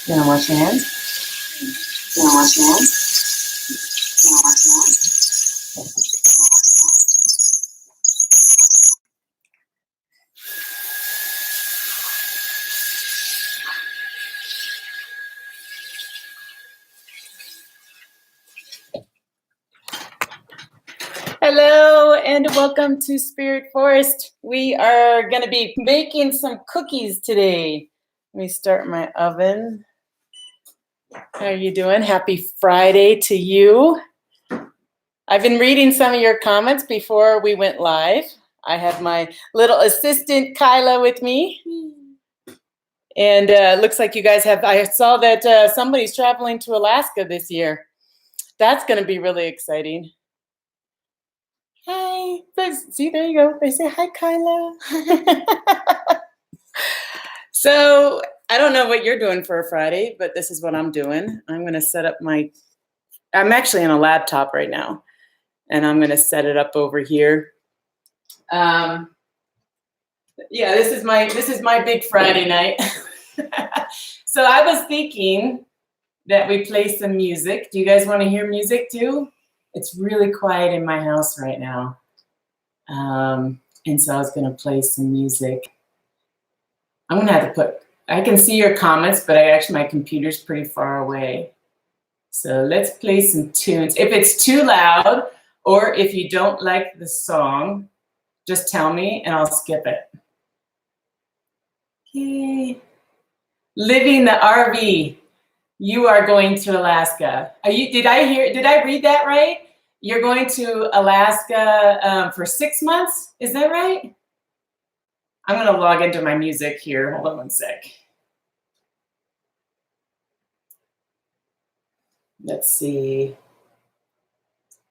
You wanna wash your hands? You wanna wash your hands? You wanna wash your hands? Hello and welcome to Spirit Forest. We are going to be making some cookies today. Let me start my oven. How are you doing? Happy Friday to you. I've been reading some of your comments before we went live. I have my little assistant Kyla with me. And it looks like you guys have, I saw that somebody's traveling to Alaska this year. That's going to be really exciting. Hi. See, there you go. They say, hi, Kyla. So I don't know what you're doing for a Friday, but this is what I'm doing. I'm going to set up I'm actually on a laptop right now, and I'm going to set it up over here. Yeah, this is my big Friday night. So I was thinking that we play some music. Do you guys want to hear music too? It's really quiet in my house right now. And so I was going to play some music. I'm going to have to I can see your comments, but my computer's pretty far away. So let's play some tunes. If it's too loud or if you don't like the song, just tell me and I'll skip it. Okay. Living the RV. You are going to Alaska. Did I read that right? You're going to Alaska for 6 months? Is that right? I'm going to log into my music here. Hold on one sec. Let's see.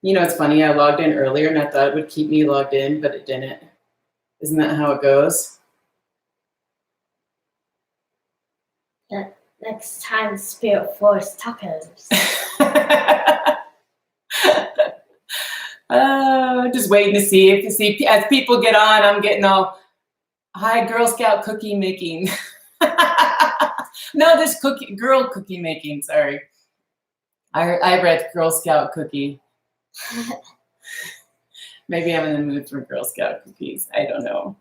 You know, it's funny. I logged in earlier and I thought it would keep me logged in, but it didn't. Isn't that how it goes? Next time, Spirit Forest tacos. Just waiting to see as people get on. I'm getting all hi Girl Scout cookie making. No, there's girl cookie making. Sorry, I read Girl Scout cookie. Maybe I'm in the mood for Girl Scout cookies. I don't know.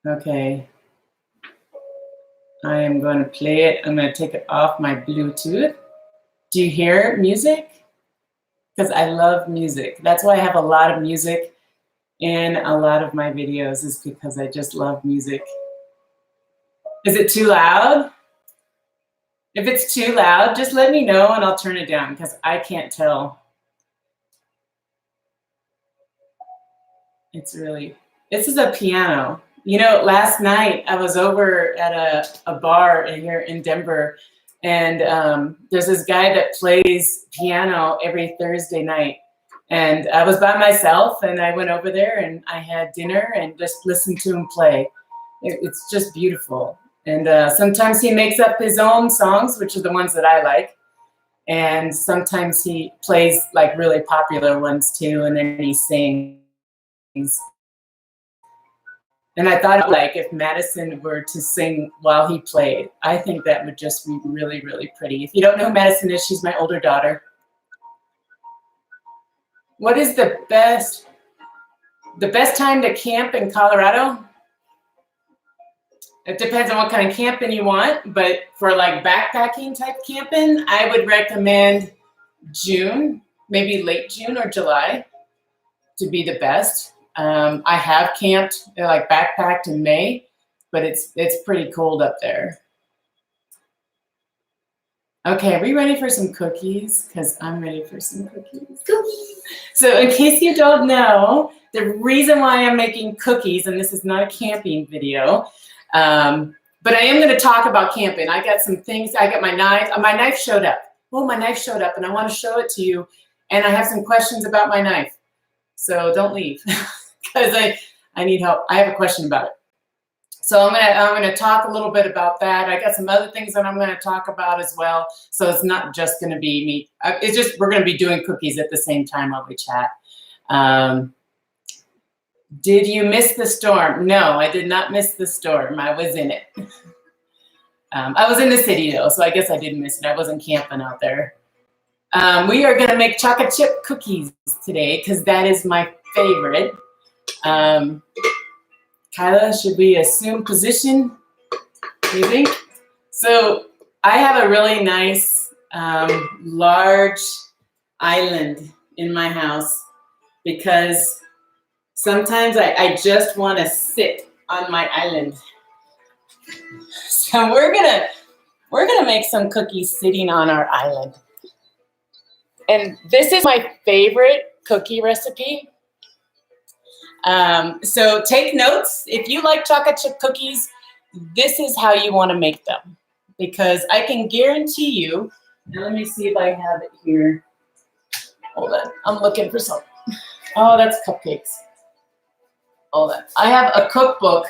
Okay. I am going to play it. I'm going to take it off my Bluetooth. Do you hear music? Because I love music. That's why I have a lot of music in a lot of my videos, is because I just love music. Is it too loud? If it's too loud, just let me know and I'll turn it down because I can't tell. This is a piano. You know, last night I was over at a bar here in Denver, and there's this guy that plays piano every Thursday night. And I was by myself, and I went over there, and I had dinner and just listened to him play. It's just beautiful. And sometimes he makes up his own songs, which are the ones that I like. And sometimes he plays like really popular ones too, and then he sings. And I thought, like, if Madison were to sing while he played, I think that would just be really, really pretty. If you don't know who Madison is, she's my older daughter. What is the best time to camp in Colorado? It depends on what kind of camping you want, but for like backpacking type camping, I would recommend June, maybe late June or July to be the best. I have camped, like backpacked in May, but it's pretty cold up there. Okay, are we ready for some cookies? Because I'm ready for some cookies. So in case you don't know, the reason why I'm making cookies, and this is not a camping video, but I am going to talk about camping. I got some things. I got my knife. My knife showed up. Oh, my knife showed up, and I want to show it to you. And I have some questions about my knife. So don't leave, because I need help. I have a question about it. So I'm gonna talk a little bit about that. I got some other things that I'm going to talk about as well. So it's not just going to be me. It's just we're going to be doing cookies at the same time while we chat. Did you miss the storm? No, I did not miss the storm. I was in it. I was in the city though, so I guess I didn't miss it. I wasn't camping out there. We are gonna make chocolate chip cookies today because that is my favorite. Kyla, should we assume position? Do you think? So I have a really nice large island in my house because sometimes I just want to sit on my island. So we're gonna make some cookies sitting on our island. And this is my favorite cookie recipe. So take notes. If you like chocolate chip cookies, this is how you want to make them. Because I can guarantee you, now let me see if I have it here. Hold on, I'm looking for something. Oh, that's cupcakes. Hold on. I have a cookbook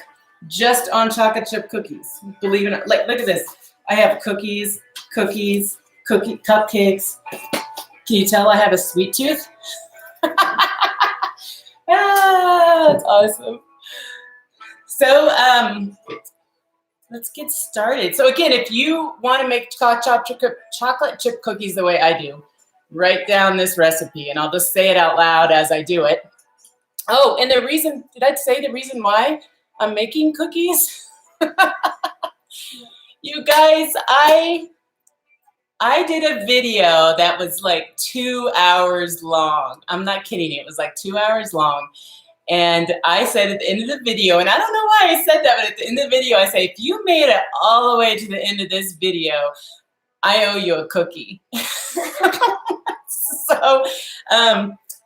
just on chocolate chip cookies. Believe it or not, like, look at this. I have cookies, cupcakes. Can you tell I have a sweet tooth? That's awesome. So let's get started. So again, if you want to make chocolate chip cookies the way I do, write down this recipe, and I'll just say it out loud as I do it. Oh, and the reason, did I say the reason why I'm making cookies? You guys, I did a video that was like 2 hours long. I'm not kidding you. It was like 2 hours long. And I said at the end of the video, and I don't know why I said that, but at the end of the video, I say, if you made it all the way to the end of this video, I owe you a cookie.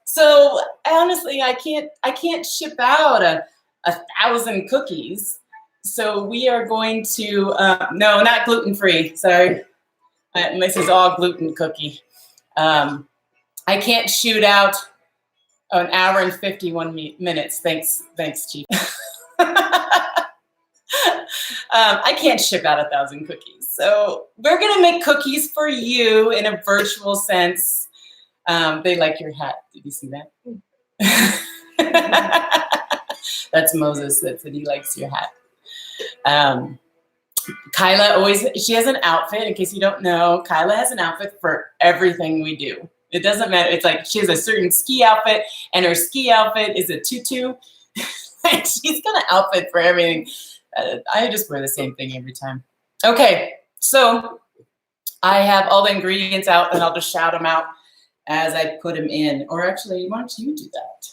So honestly, I can't ship out a 1,000 cookies. So we are going to, no, not gluten-free, sorry. This is all gluten cookie. I can't shoot out an hour and 51 minutes. Thanks, Chief. I can't ship out 1,000 cookies. So we're gonna make cookies for you in a virtual sense. They like your hat. Did you see that? That's Moses. That said he likes your hat. Kyla she has an outfit. In case you don't know, Kyla has an outfit for everything we do. It doesn't matter. It's like she has a certain ski outfit, and her ski outfit is a tutu. She's got an outfit for everything. I just wear the same thing every time. Okay, so I have all the ingredients out, and I'll just shout them out as I put them in. Or actually, why don't you do that?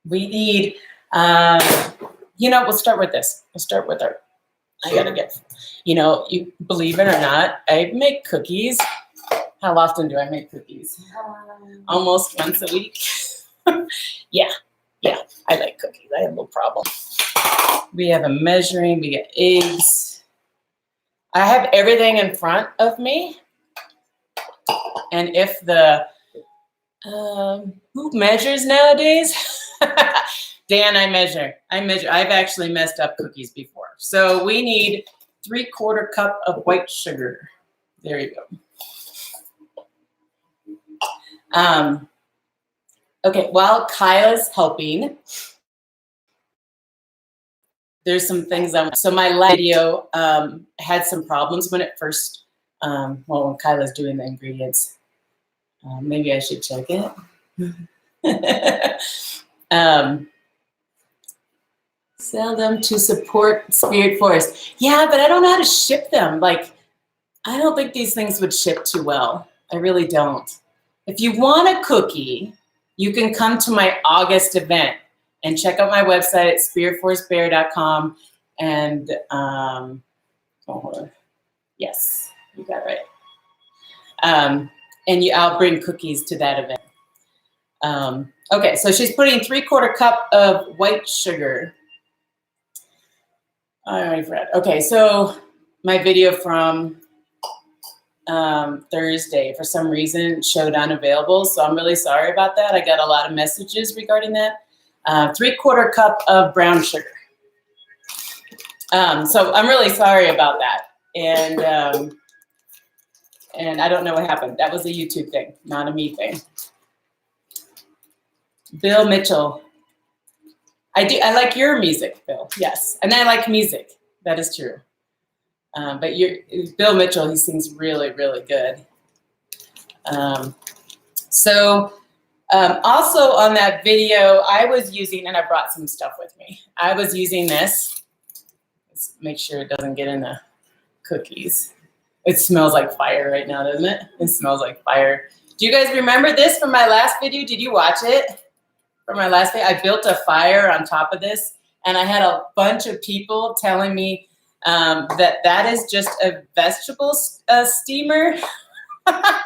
We need, we'll start with this. We'll start with I gotta get, you believe it or not, I make cookies. How often do I make cookies? Almost once a week. Yeah, I like cookies. I have no problem. We have a measuring, we get eggs. I have everything in front of me. And if who measures nowadays? Dan, I measure. I've actually messed up cookies before. So we need 3/4 cup of white sugar. There you go. Okay, while Kyla's helping, there's some things so my last video had some problems when it first, when Kyla's doing the ingredients. Maybe I should check it. Sell them to support Spirit Forest. Yeah, but I don't know how to ship them. Like, I don't think these things would ship too well. I really don't. If you want a cookie, you can come to my August event and check out my website at spiritforestbear.com. And, hold on. Yes, you got it right. I'll bring cookies to that event. Okay, so she's putting 3/4 cup of white sugar. I already forgot. Okay, so my video from Thursday, for some reason, showed unavailable. So I'm really sorry about that. I got a lot of messages regarding that. 3/4 cup of brown sugar. So I'm really sorry about that. And I don't know what happened. That was a YouTube thing, not a me thing. Bill Mitchell. I like your music, Bill. Yes. And I like music. That is true. But Bill Mitchell, he sings really, really good. Also on that video, I was using, and I brought some stuff with me. I was using this. Let's make sure it doesn't get in the cookies. It smells like fire right now, doesn't it? It smells like fire. Do you guys remember this from my last video? Did you watch it? From my last video, I built a fire on top of this, and I had a bunch of people telling me that is just a vegetable steamer. I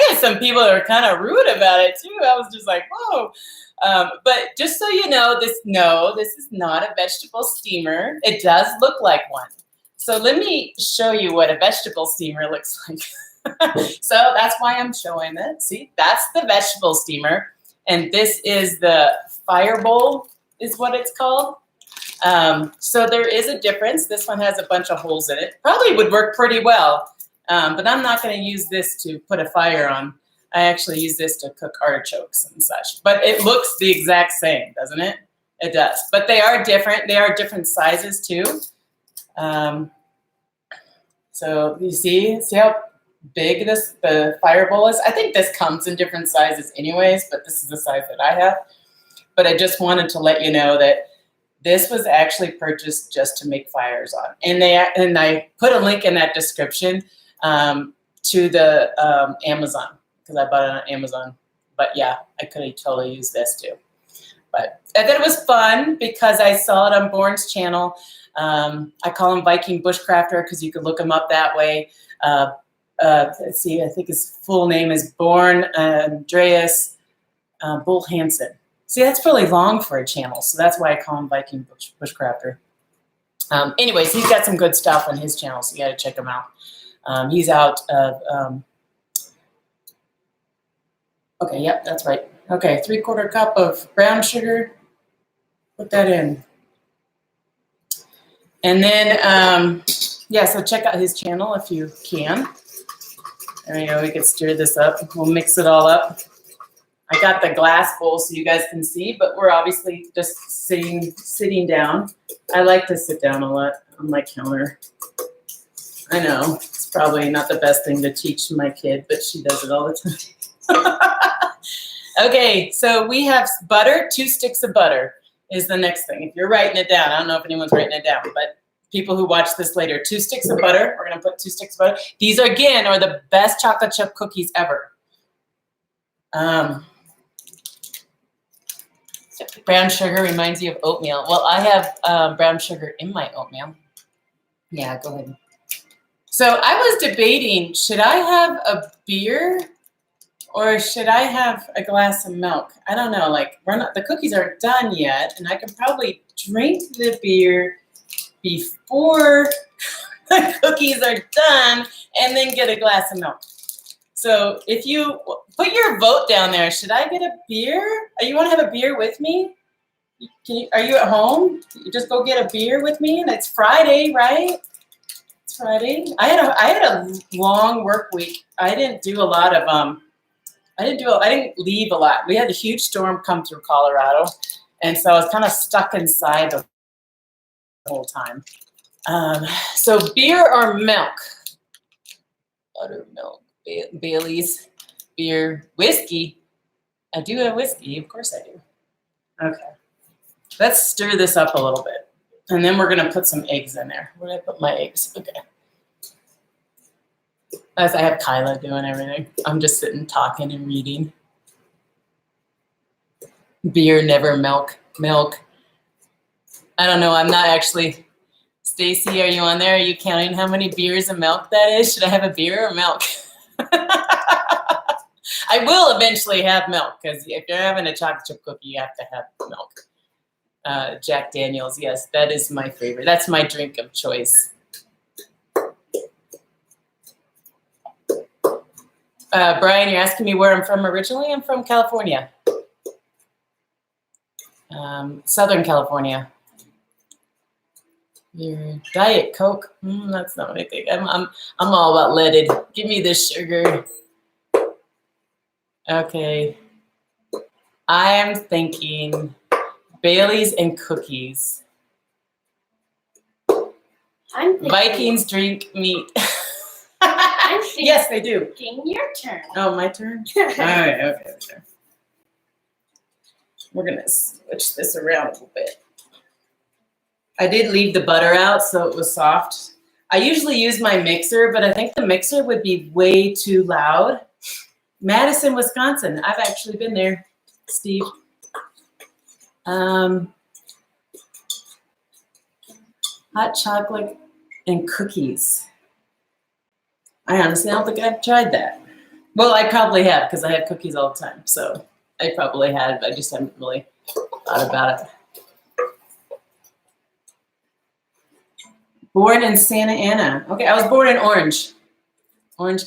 got some people that are kind of rude about it too. I was just like, whoa. But just so you know, this is not a vegetable steamer. It does look like one. So let me show you what a vegetable steamer looks like. So that's why I'm showing it. See, that's the vegetable steamer. And this is the fire bowl is what it's called. So there is a difference. This one has a bunch of holes in it. Probably would work pretty well. But I'm not going to use this to put a fire on. I actually use this to cook artichokes and such. But it looks the exact same, doesn't it? It does. But they are different. They are different sizes too. So you see how big the fire bowl is? I think this comes in different sizes anyways, but this is the size that I have. But I just wanted to let you know that this was actually purchased just to make fires on. And I put a link in that description to the Amazon, because I bought it on Amazon. But yeah, I could have totally used this too. But I thought it was fun because I saw it on Born's channel. I call him Viking Bushcrafter because you could look him up that way. Let's see, I think his full name is Born Andreas Bull Hansen. See, that's really long for a channel, so that's why I call him Viking Bushcrafter. Anyways, he's got some good stuff on his channel, so you got to check him out. He's out of, okay, yep, that's right. Okay, 3/4 cup of brown sugar. Put that in. And then, yeah, so check out his channel if you can. There you go, we can stir this up. We'll mix it all up. I got the glass bowl so you guys can see, but we're obviously just sitting down. I like to sit down a lot on my counter. I know, it's probably not the best thing to teach my kid, but she does it all the time. Okay, so we have butter, 2 sticks of butter is the next thing. If you're writing it down, I don't know if anyone's writing it down, but people who watch this later, 2 sticks of butter. We're gonna put 2 sticks of butter. These, again, are the best chocolate chip cookies ever. Brown sugar reminds you of oatmeal. Well, I have brown sugar in my oatmeal. Yeah, go ahead. So I was debating, should I have a beer or should I have a glass of milk? I don't know, like the cookies aren't done yet, and I could probably drink the beer before the cookies are done and then get a glass of milk. So if you put your vote down there, should I get a beer? You want to have a beer with me? Are you at home? You just go get a beer with me, and it's Friday, right? It's Friday. I had a long work week. I didn't do a lot of I didn't leave a lot. We had a huge storm come through Colorado, and so I was kind of stuck inside the whole time. So beer or milk? Buttermilk, Bailey's, beer, whiskey. I do have whiskey, of course I do. Okay, let's stir this up a little bit, and then we're gonna put some eggs in there. Where did I put my eggs? Okay. As I have Kyla doing everything. I'm just sitting talking and reading. Beer, never milk. Milk. I don't know. I'm not actually. Stacy, are you on there? Are you counting how many beers of milk that is? Should I have a beer or milk? I will eventually have milk, because if you're having a chocolate chip cookie, you have to have milk. Jack Daniels, yes, that is my favorite. That's my drink of choice. Brian, you're asking me where I'm from originally? I'm from California. Southern California. Your Diet Coke? That's not what I think. I'm all about leaded. Give me this sugar. Okay. I am thinking Bailey's and cookies. I'm thinking, Vikings drink meat. I'm thinking, Yes, they do. your turn. Oh, my turn? All right, okay. We're going to switch this around a little bit. I did leave the butter out so it was soft. I usually use my mixer, but I think the mixer would be way too loud. Madison, Wisconsin. I've actually been there, Steve. Hot chocolate and cookies. I honestly don't think I've tried that. Well, I probably have because I have cookies all the time. So I probably have. I just haven't really thought about it. Born in Santa Ana. Okay, I was born in Orange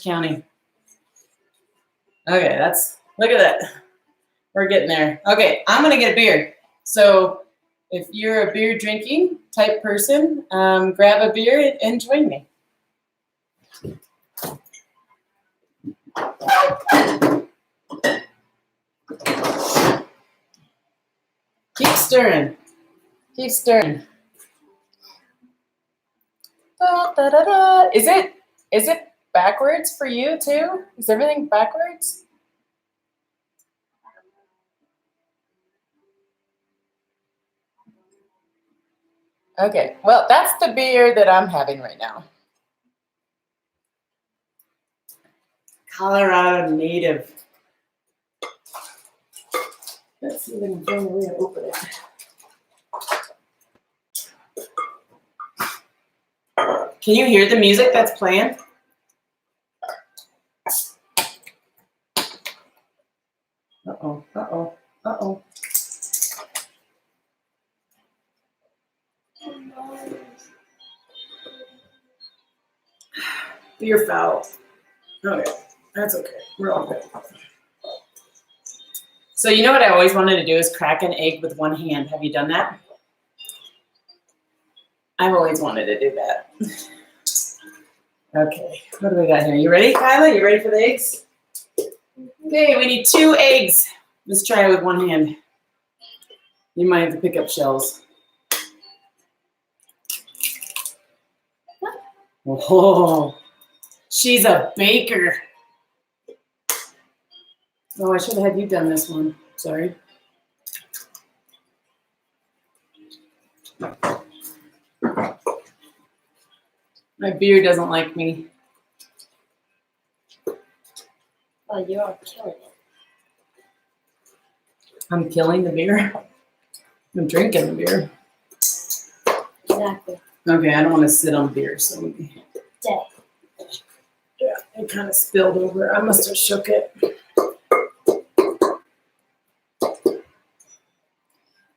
County. Okay, look at that. We're getting there. Okay, I'm gonna get a beer. So if you're a beer drinking type person, grab a beer and join me. Keep stirring. Keep stirring. Da, da, da, da. Is it backwards for you too? Is everything backwards? Okay, well, that's the beer that I'm having right now. Colorado Native. Let's see if I can find a way to open it. Can you hear the music that's playing? Uh-oh, uh-oh, uh-oh. Beer foul. Okay, that's okay. We're all good. So you know what I always wanted to do is crack an egg with one hand. Have you done that? I've always wanted to do that. Okay, what do we got here? You ready, Kyla? You ready for the eggs? Okay, we need 2 eggs. Let's try it with one hand. You might have to pick up shells. Whoa, she's a baker. Oh, I should have had you done this one. Sorry. My beer doesn't like me. Oh, you are killing it. I'm killing the beer. I'm drinking the beer. Exactly. Okay, I don't want to sit on beer, so let me. Dead. Yeah, it kind of spilled over. I must have shook it.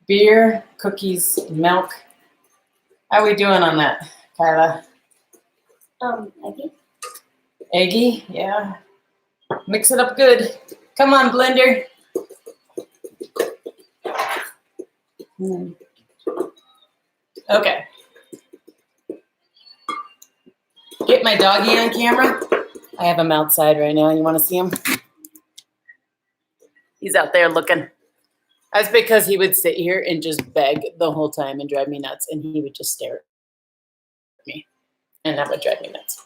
Beer, cookies, milk. How are we doing on that, Kyla? Eggy? Eggy? Yeah. Mix it up good. Come on, blender. Okay. Get my doggy on camera. I have him outside right now. You want to see him? He's out there looking. That's because he would sit here and just beg the whole time and drive me nuts, and he would just stare at me, and that would drive me nuts.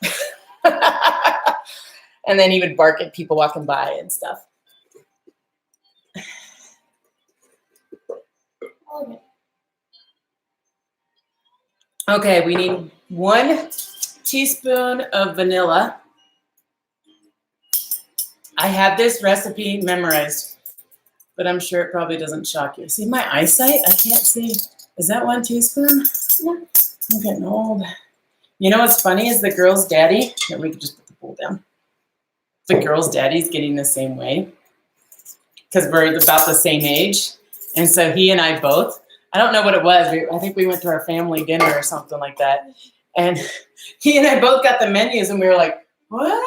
And then he would bark at people walking by and stuff. Okay, we need 1 teaspoon of vanilla. I have this recipe memorized, but I'm sure it probably doesn't shock you. See my eyesight? I can't see. Is that 1 teaspoon? No. I'm getting old. You know what's funny is the girl's daddy. Here, we could just put the bowl down. The girl's daddy's getting the same way because we're about the same age. And so he and I both, I don't know what it was. I think we went to our family dinner or something like that. And he and I both got the menus and we were like, what?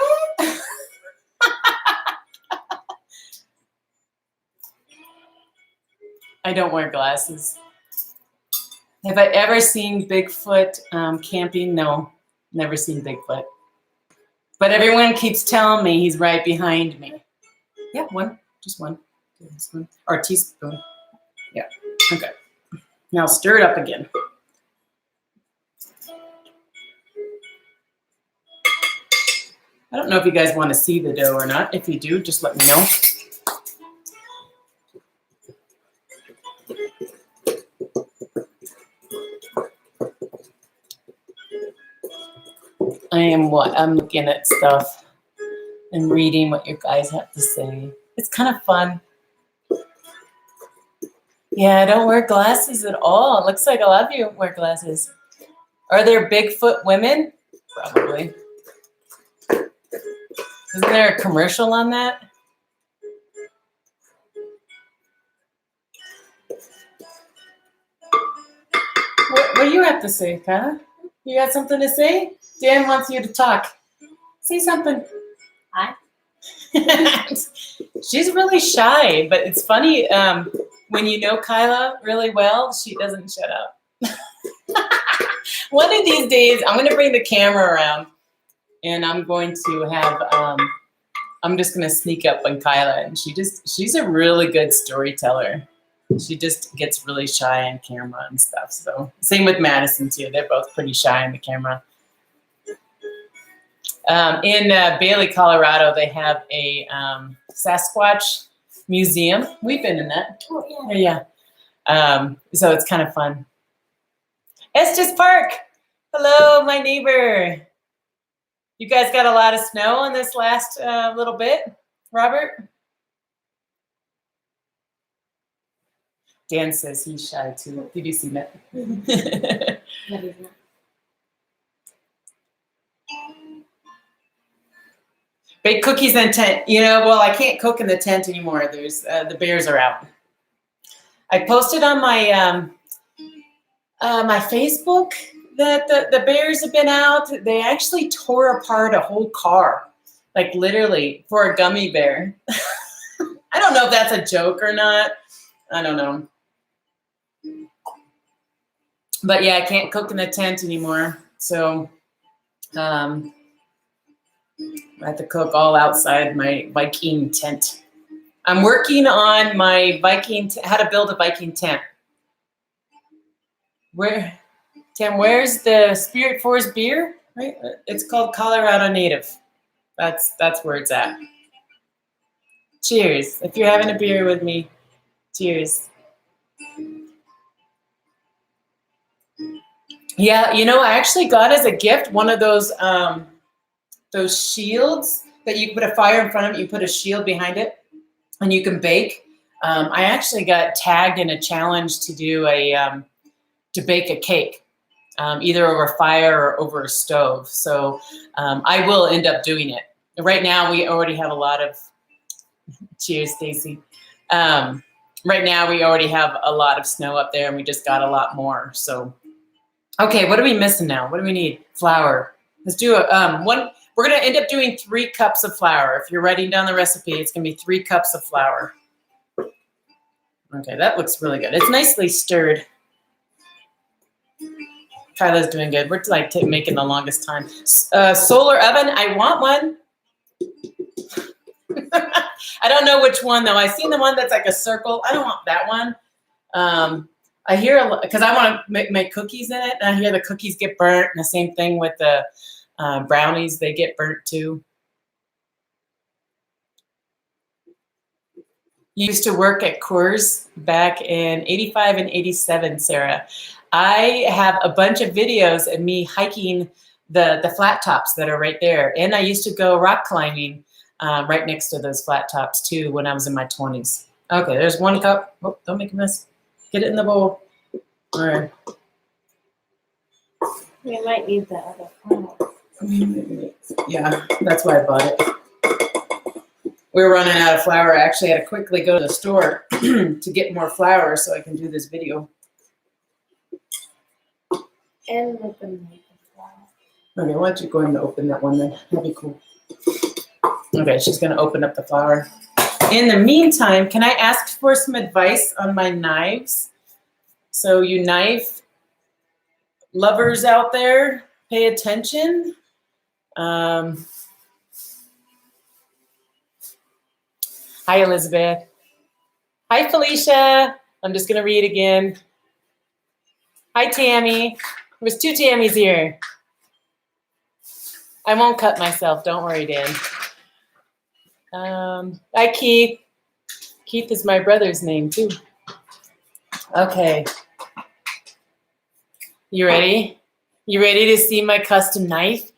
I don't wear glasses. Have I ever seen Bigfoot camping? No, never seen Bigfoot. But everyone keeps telling me he's right behind me. Yeah, 1, just 1 teaspoon, or teaspoon. Yeah, okay. Now stir it up again. I don't know if you guys want to see the dough or not. If you do, just let me know. I'm looking at stuff and reading what you guys have to say. It's kind of fun. Yeah, I don't wear glasses at all. It looks like a lot of you wear glasses. Are there Bigfoot women? Probably. Isn't there a commercial on that? What do you have to say, Kyle? You got something to say? Dan wants you to talk. Say something. Hi. She's really shy, but it's funny. When you know Kyla really well, she doesn't shut up. One of these days, I'm going to bring the camera around, and I'm going to have. I'm just going to sneak up on Kyla, and she's a really good storyteller. She just gets really shy on camera and stuff. So same with Madison too. They're both pretty shy on the camera. In Bailey, Colorado, they have a Sasquatch museum. We've been in that. Oh, yeah. Yeah. So it's kind of fun. Estes Park. Hello, my neighbor. You guys got a lot of snow in this last little bit, Robert? Dan says he's shy too. Did you see that? But he's not. Bake cookies in a tent. Well, I can't cook in the tent anymore. There's the bears are out. I posted on my my Facebook that the bears have been out. They actually tore apart a whole car, like literally for a gummy bear. I don't know if that's a joke or not. I don't know. But yeah, I can't cook in the tent anymore. So I have to cook all outside my Viking tent. I'm working on my how to build a Viking tent. Where's the Spirit Force beer? Right? It's called Colorado Native. That's where it's at. Cheers. If you're having a beer with me, cheers. Yeah, I actually got as a gift one of those shields that you put a fire in front of it, you put a shield behind it, and you can bake. I actually got tagged in a challenge to do to bake a cake, either over fire or over a stove. So I will end up doing it. Right now, we already have a lot of. Cheers, Stacy. Right now, we already have a lot of snow up there, and we just got a lot more. So, okay, what are we missing now? What do we need? Flour. Let's do one. We're going to end up doing 3 cups of flour. If you're writing down the recipe, it's going to be 3 cups of flour. Okay, that looks really good. It's nicely stirred. Kyla's doing good. We're like making the longest time. Solar oven. I want one. I don't know which one though. I've seen the one that's like a circle. I don't want that one. I hear because I want to make cookies in it, and I hear the cookies get burnt, and the same thing with the brownies. They get burnt too. You used to work at Coors back in '85 and '87, Sarah. I have a bunch of videos of me hiking the flat tops that are right there, and I used to go rock climbing right next to those flat tops too when I was in my 20s. Okay, there's 1 cup. Oh, don't make a mess. Get it in the bowl. All right. We might need the other flour. Yeah, that's why I bought it. We were running out of flour. I actually had to quickly go to the store to get more flour so I can do this video. And with the make the flour. Okay, why don't you go ahead and open that one then? That'd be cool. Okay, she's going to open up the flour. In the meantime, can I ask for some advice on my knives? So you knife lovers out there, pay attention. Hi, Elizabeth. Hi, Felicia. I'm just going to read again. Hi, Tammy. There's 2 Tammys here. I won't cut myself. Don't worry, Dan. Hi, Keith. Keith is my brother's name, too. Okay. You ready? You ready to see my custom knife?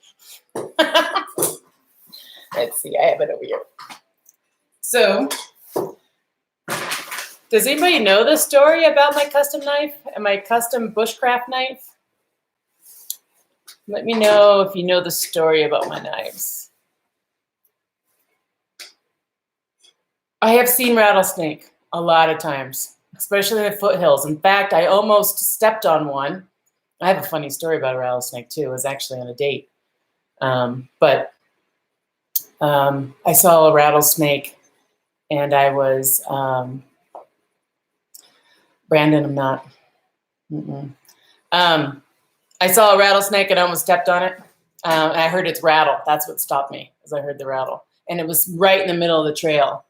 Let's see. I have it over here. So, does anybody know the story about my custom knife and my custom bushcraft knife? Let me know if you know the story about my knives. I have seen rattlesnake a lot of times, especially in the foothills. In fact, I almost stepped on one. I have a funny story about a rattlesnake too. It was actually on a date. I saw a rattlesnake and I was, Brandon, I'm not. I saw a rattlesnake and I almost stepped on it. And I heard its rattle. That's what stopped me, as I heard the rattle. And it was right in the middle of the trail.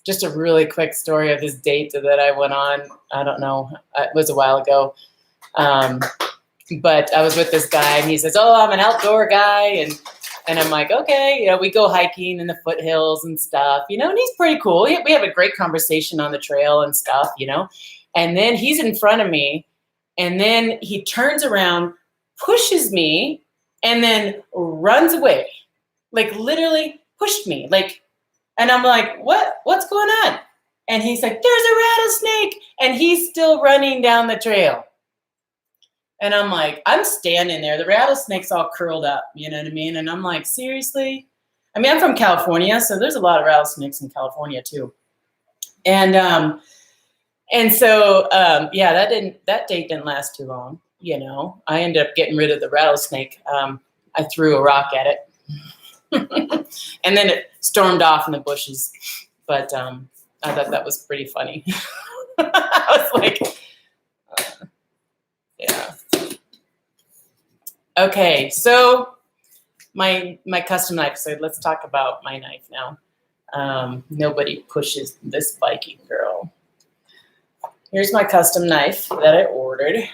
Just a really quick story of this date that I went on. I don't know. It was a while ago. But I was with this guy and he says, oh, I'm an outdoor guy. And I'm like, okay, you know, we go hiking in the foothills and stuff, you know, and he's pretty cool. We have a great conversation on the trail and stuff, you know, and then he's in front of me and then he turns around, pushes me and then runs away, like literally pushed me, like, and I'm like, what's going on? And he's like, there's a rattlesnake. And he's still running down the trail. And I'm like, I'm standing there. The rattlesnake's all curled up, you know what I mean? And I'm like, seriously? I mean, I'm from California, so there's a lot of rattlesnakes in California too. And so yeah, that date didn't last too long, you know. I ended up getting rid of the rattlesnake. I threw a rock at it. And then it stormed off in the bushes. But I thought that was pretty funny. I was like, yeah. Okay, so my custom knife. So let's talk about my knife now. Nobody pushes this Viking girl. Here's my custom knife that I ordered.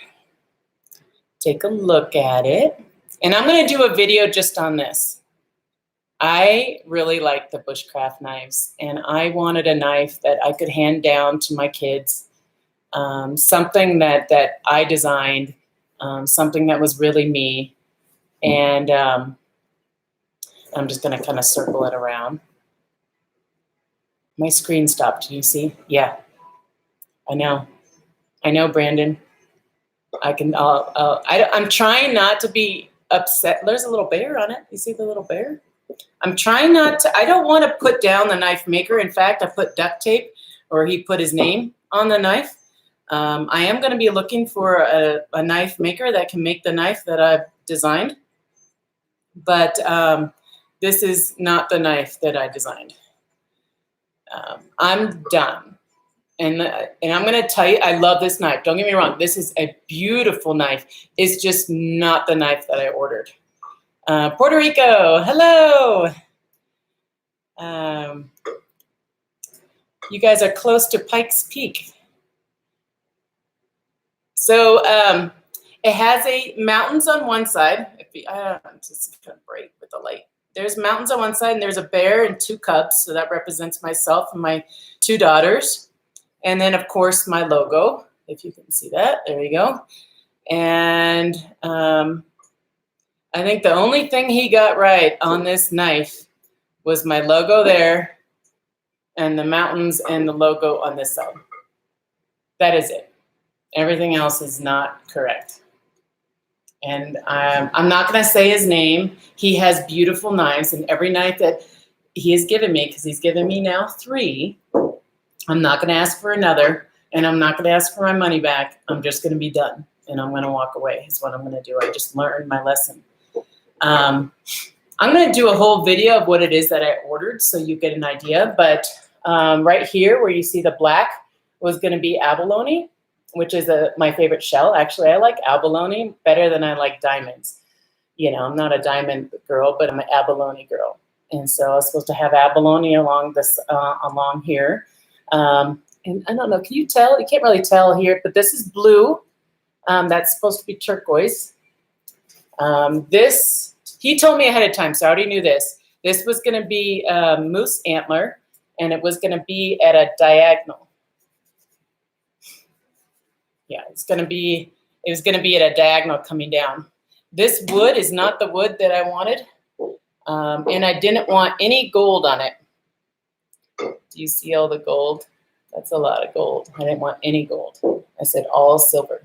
Take a look at it. And I'm going to do a video just on this. I really like the bushcraft knives, and I wanted a knife that I could hand down to my kids, something that I designed, something that was really me. And I'm just going to kind of circle it around. My screen stopped. Do you see? Yeah, I know, Brandon. I'm trying not to be upset. There's a little bear on it. You see the little bear? I'm trying not to. I don't want to put down the knife maker. In fact, I put duct tape, or he put his name on the knife. I am going to be looking for a knife maker that can make the knife that I've designed. But this is not the knife that I designed. I'm done. And I'm going to tell you, I love this knife. Don't get me wrong. This is a beautiful knife. It's just not the knife that I ordered. Puerto Rico, hello. You guys are close to Pikes Peak. So it has a mountains on one side. It's just kind of bright with the light. There's mountains on one side, and there's a bear and 2 cubs. So that represents myself and my 2 daughters. And then, of course, my logo, if you can see that. There you go. And I think the only thing he got right on this knife was my logo there and the mountains and the logo on this side. That is it. Everything else is not correct. And I'm not going to say his name. He has beautiful knives, and every knife that he has given me, because he's given me now 3, I'm not going to ask for another, and I'm not going to ask for my money back. I'm just going to be done, and I'm going to walk away is what I'm going to do. I just learned my lesson. I'm going to do a whole video of what it is that I ordered so you get an idea. But right here where you see the black was going to be abalone, which is my favorite shell. Actually, I like abalone better than I like diamonds. You know, I'm not a diamond girl, but I'm an abalone girl. And so I was supposed to have abalone along this along here. And I don't know, can you tell? You can't really tell here, but this is blue. That's supposed to be turquoise. This he told me ahead of time, so I already knew this. This was going to be a moose antler, and it was going to be at a diagonal. Yeah, it was going to be at a diagonal coming down. This wood is not the wood that I wanted, and I didn't want any gold on it. Do you see all the gold? That's a lot of gold. I didn't want any gold. I said all silver.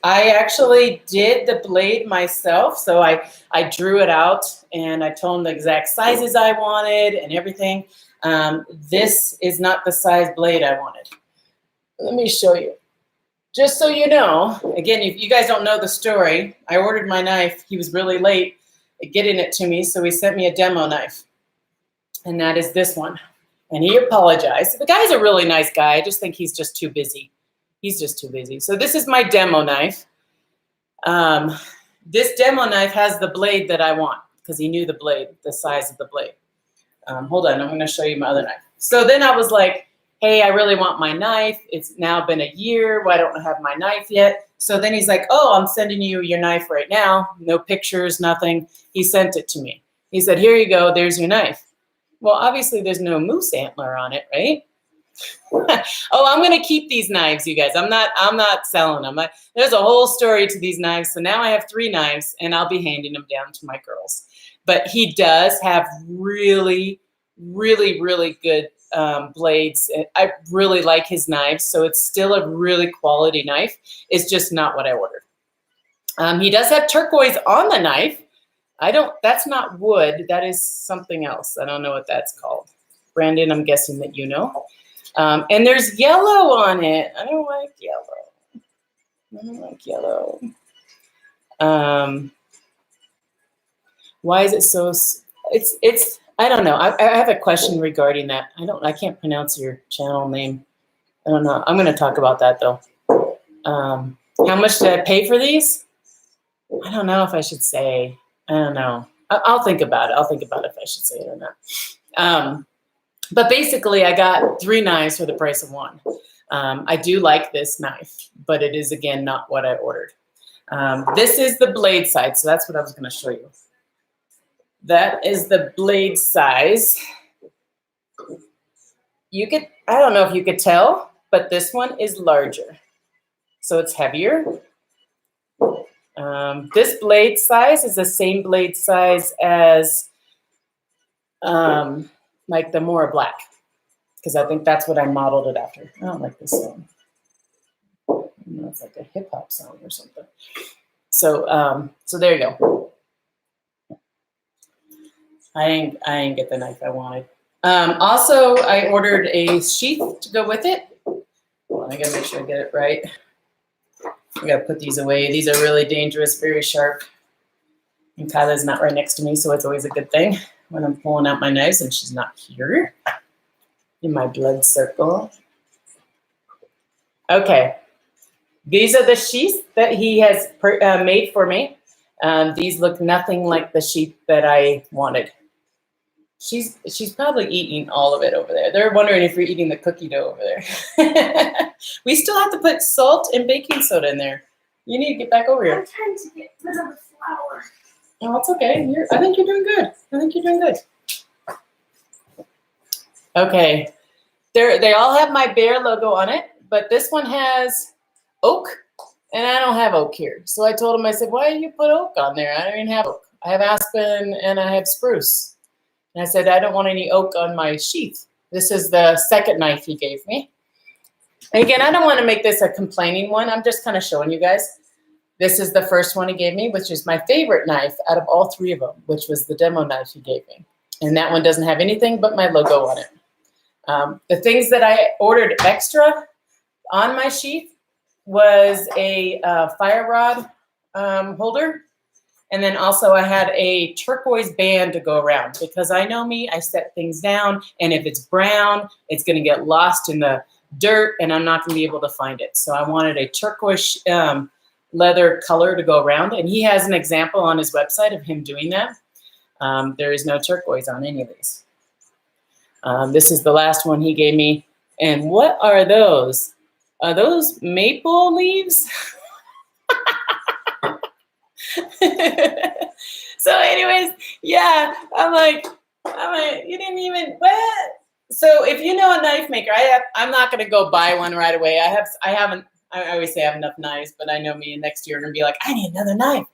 I actually did the blade myself, so I drew it out and I told him the exact sizes I wanted and everything. This is not the size blade I wanted. Let me show you. Just so you know, again, if you guys don't know the story, I ordered my knife. He was really late at getting it to me, so he sent me a demo knife. And that is this one. And he apologized. The guy's a really nice guy. I just think he's just too busy. He's just too busy. So this is my demo knife. This demo knife has the blade that I want because he knew the blade, the size of the blade. Hold on, I'm going to show you my other knife. So then I was like, hey, I really want my knife. It's now been a year. Why don't I have my knife yet? So then he's like, oh, I'm sending you your knife right now. No pictures, nothing. He sent it to me. He said, here you go. There's your knife. Well, obviously there's no moose antler on it, right? Oh, I'm going to keep these knives, you guys. I'm not selling them. There's a whole story to these knives. So now I have 3 knives and I'll be handing them down to my girls. But he does have really, really, really good blades. I really like his knives. So it's still a really quality knife. It's just not what I ordered. He does have turquoise on the knife. That's not wood. That is something else. I don't know what that's called. Brandon, I'm guessing that you know. And there's yellow on it. I don't like yellow. Why is it so, it's, I don't know. I have a question regarding that. I can't pronounce your channel name. I don't know. I'm going to talk about that though. How much did I pay for these? I don't know if I should say. I don't know. I'll think about it. I'll think about if I should say it or not. But basically, I got 3 knives for the price of 1. I do like this knife, but it is, again, not what I ordered. This is the blade size, so that's what I was going to show you. That is the blade size. I don't know if you could tell, but this one is larger. So it's heavier. This blade size is the same blade size as like the Mora Black, because I think that's what I modeled it after. I don't like this song. It's like a hip hop song or something. So so there you go. I didn't get the knife I wanted. Also, I ordered a sheath to go with it. I gotta make sure I get it right. I gotta put these away. These are really dangerous, very sharp. And Kyla's not right next to me, so it's always a good thing when I'm pulling out my knives and she's not here in my blood circle. Okay, these are the sheaths that he has made for me. These look nothing like the sheath that I wanted. She's probably eating all of it over there. They're wondering if you're eating the cookie dough over there. We still have to put salt and baking soda in there. You need to get back over here. I'm trying to get rid of the flour. Oh, it's okay. I think you're doing good. I think you're doing good. Okay. They all have my bear logo on it, but this one has oak, and I don't have oak here. So I told him, I said, why did you put oak on there? I don't even have oak. I have aspen and I have spruce. And I said, I don't want any oak on my sheath. This is the second knife he gave me. And again, I don't want to make this a complaining one. I'm just kind of showing you guys. This is the first one he gave me, which is my favorite knife out of all 3 of them, which was the demo knife he gave me. And that one doesn't have anything but my logo on it. The things that I ordered extra on my sheath was a fire rod holder. And then also I had a turquoise band to go around because I know me, I set things down, and if it's brown, it's going to get lost in the dirt and I'm not going to be able to find it. So I wanted a turquoise leather color to go around, and he has an example on his website of him doing that. There is no turquoise on any of these. This is the last one he gave me. And what are those? Are those maple leaves? So anyways, yeah, I'm like, you didn't even, what? So if you know a knife maker, I'm not going to go buy one right away. I always say I have enough knives, but I know me next year I'm going to be like, I need another knife.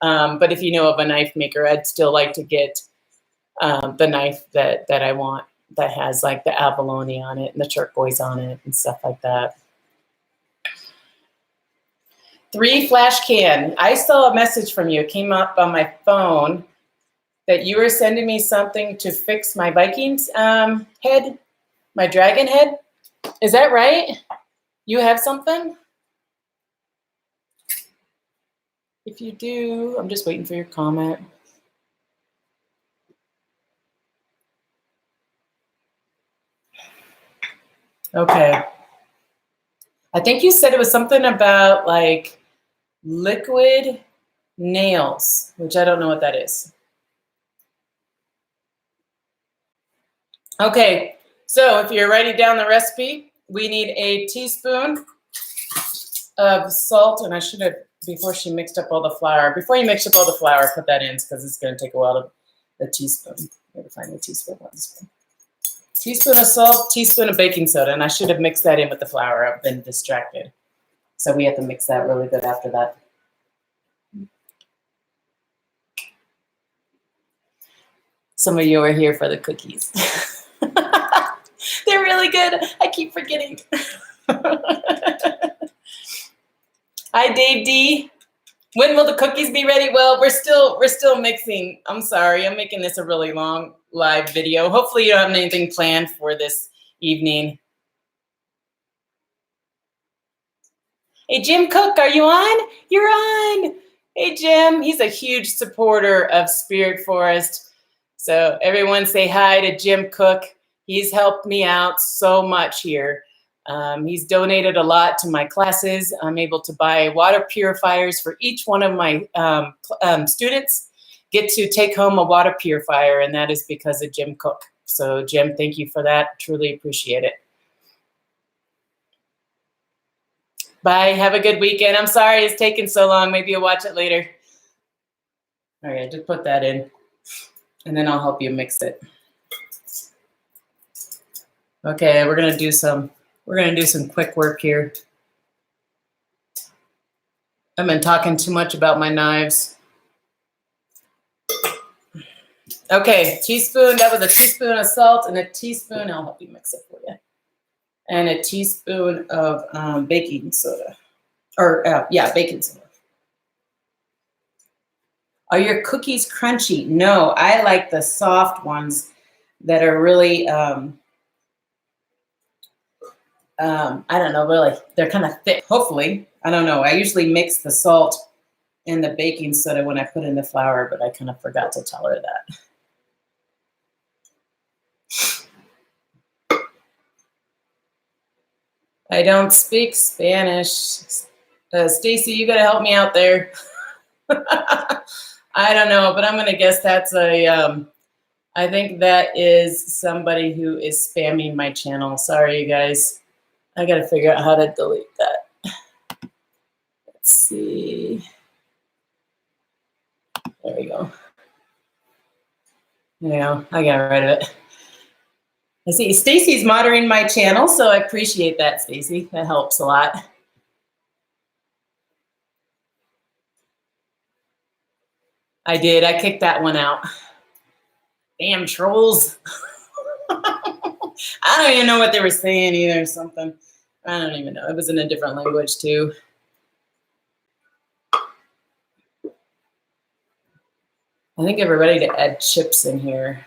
But if you know of a knife maker, I'd still like to get the knife that I want that has like the abalone on it and the turquoise on it and stuff like that. 3 flash can. I saw a message from you. It came up on my phone that you were sending me something to fix my Vikings head, my dragon head. Is that right? You have something? If you do, I'm just waiting for your comment. Okay. I think you said it was something about like liquid nails, which I don't know what that is. Okay, so if you're writing down the recipe, we need a teaspoon of salt, and I should have, before she mixed up all the flour, before you mix up all the flour, put that in because it's going to take a while to, the teaspoon. I gotta find the teaspoon, one spoon. Teaspoon of salt, teaspoon of baking soda, and I should have mixed that in with the flour. I've been distracted. So we have to mix that really good after that. Some of you are here for the cookies. They're really good. I keep forgetting. Hi, Dave D. When will the cookies be ready? Well, we're still mixing. I'm sorry. I'm making this a really long live video. Hopefully you don't have anything planned for this evening. Hey, Jim Cook, are you on? You're on. Hey, Jim. He's a huge supporter of Spirit Forest. So everyone say hi to Jim Cook. He's helped me out so much here. He's donated a lot to my classes. I'm able to buy water purifiers for each one of my students. Get to take home a water purifier, and that is because of Jim Cook. So Jim, thank you for that. Truly appreciate it. Bye. Have a good weekend. I'm sorry it's taking so long. Maybe you'll watch it later. All right, just put that in, and then I'll help you mix it. Okay, we're gonna do some quick work here. I've been talking too much about my knives. Okay, teaspoon, that was a teaspoon of salt and a teaspoon, I'll help you mix it for you. And a teaspoon of baking soda. Or, yeah, baking soda. Are your cookies crunchy? No, I like the soft ones that are really, I don't know, really, they're kind of thick, hopefully. I don't know. I usually mix the salt and the baking soda when I put in the flour, but I kind of forgot to tell her that. I don't speak Spanish. Stacy, you got to help me out there. I don't know, but I'm going to guess that's a, I think that is somebody who is spamming my channel. Sorry, you guys. I got to figure out how to delete that. Let's see. There we go. Yeah, I got rid of it. I see Stacy's monitoring my channel, so I appreciate that, Stacy. That helps a lot. I did. I kicked that one out. Damn trolls. I don't even know what they were saying either. Something. I don't even know. It was in a different language too. I think we're ready to add chips in here.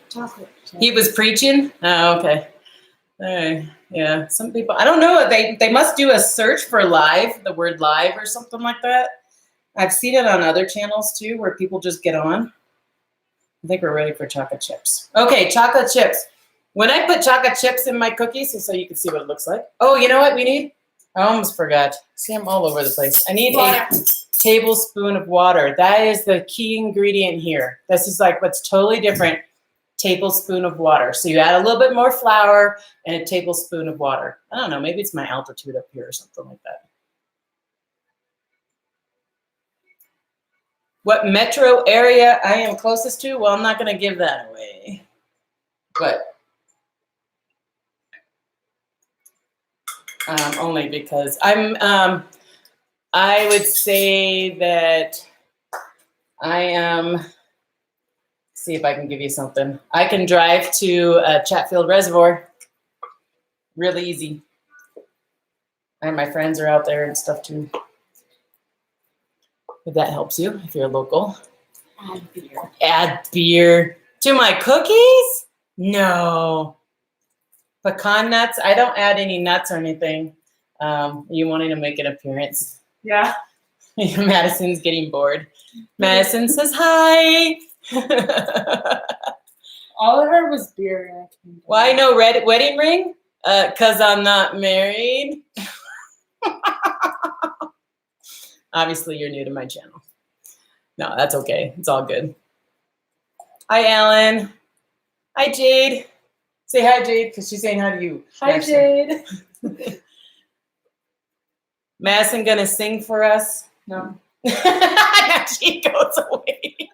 Chocolate chip. He was preaching? Oh, okay. All right. Yeah. Some people, I don't know. They must do a search for live, the word live or something like that. I've seen it on other channels too, where people just get on. I think we're ready for chocolate chips. Okay, chocolate chips. When I put chocolate chips in my cookies, so you can see what it looks like. Oh, you know what we need? I almost forgot. See, I'm all over the place. I need a tablespoon of water. That is the key ingredient here. This is like what's totally different. Tablespoon of water. So you add a little bit more flour and a tablespoon of water. I don't know, maybe it's my altitude up here or something like that. What metro area I am closest to? Well, I'm not going to give that away. But only because I would say that I am, see if I can give you something. I can drive to Chatfield Reservoir really easy. And my friends are out there and stuff too. If that helps you, if you're local. Add beer. Add beer to my cookies? No. Pecan nuts? I don't add any nuts or anything. You wanting to make an appearance? Yeah. Madison's getting bored. Madison says hi. All I heard was beer. Why no red wedding ring? 'Cause I'm not married. Obviously, you're new to my channel. No, that's okay. It's all good. Hi, Alan. Hi, Jade. Say hi, Jade, because she's saying hi to you. Hi, Jade. Madison gonna sing for us? No. Now she goes away.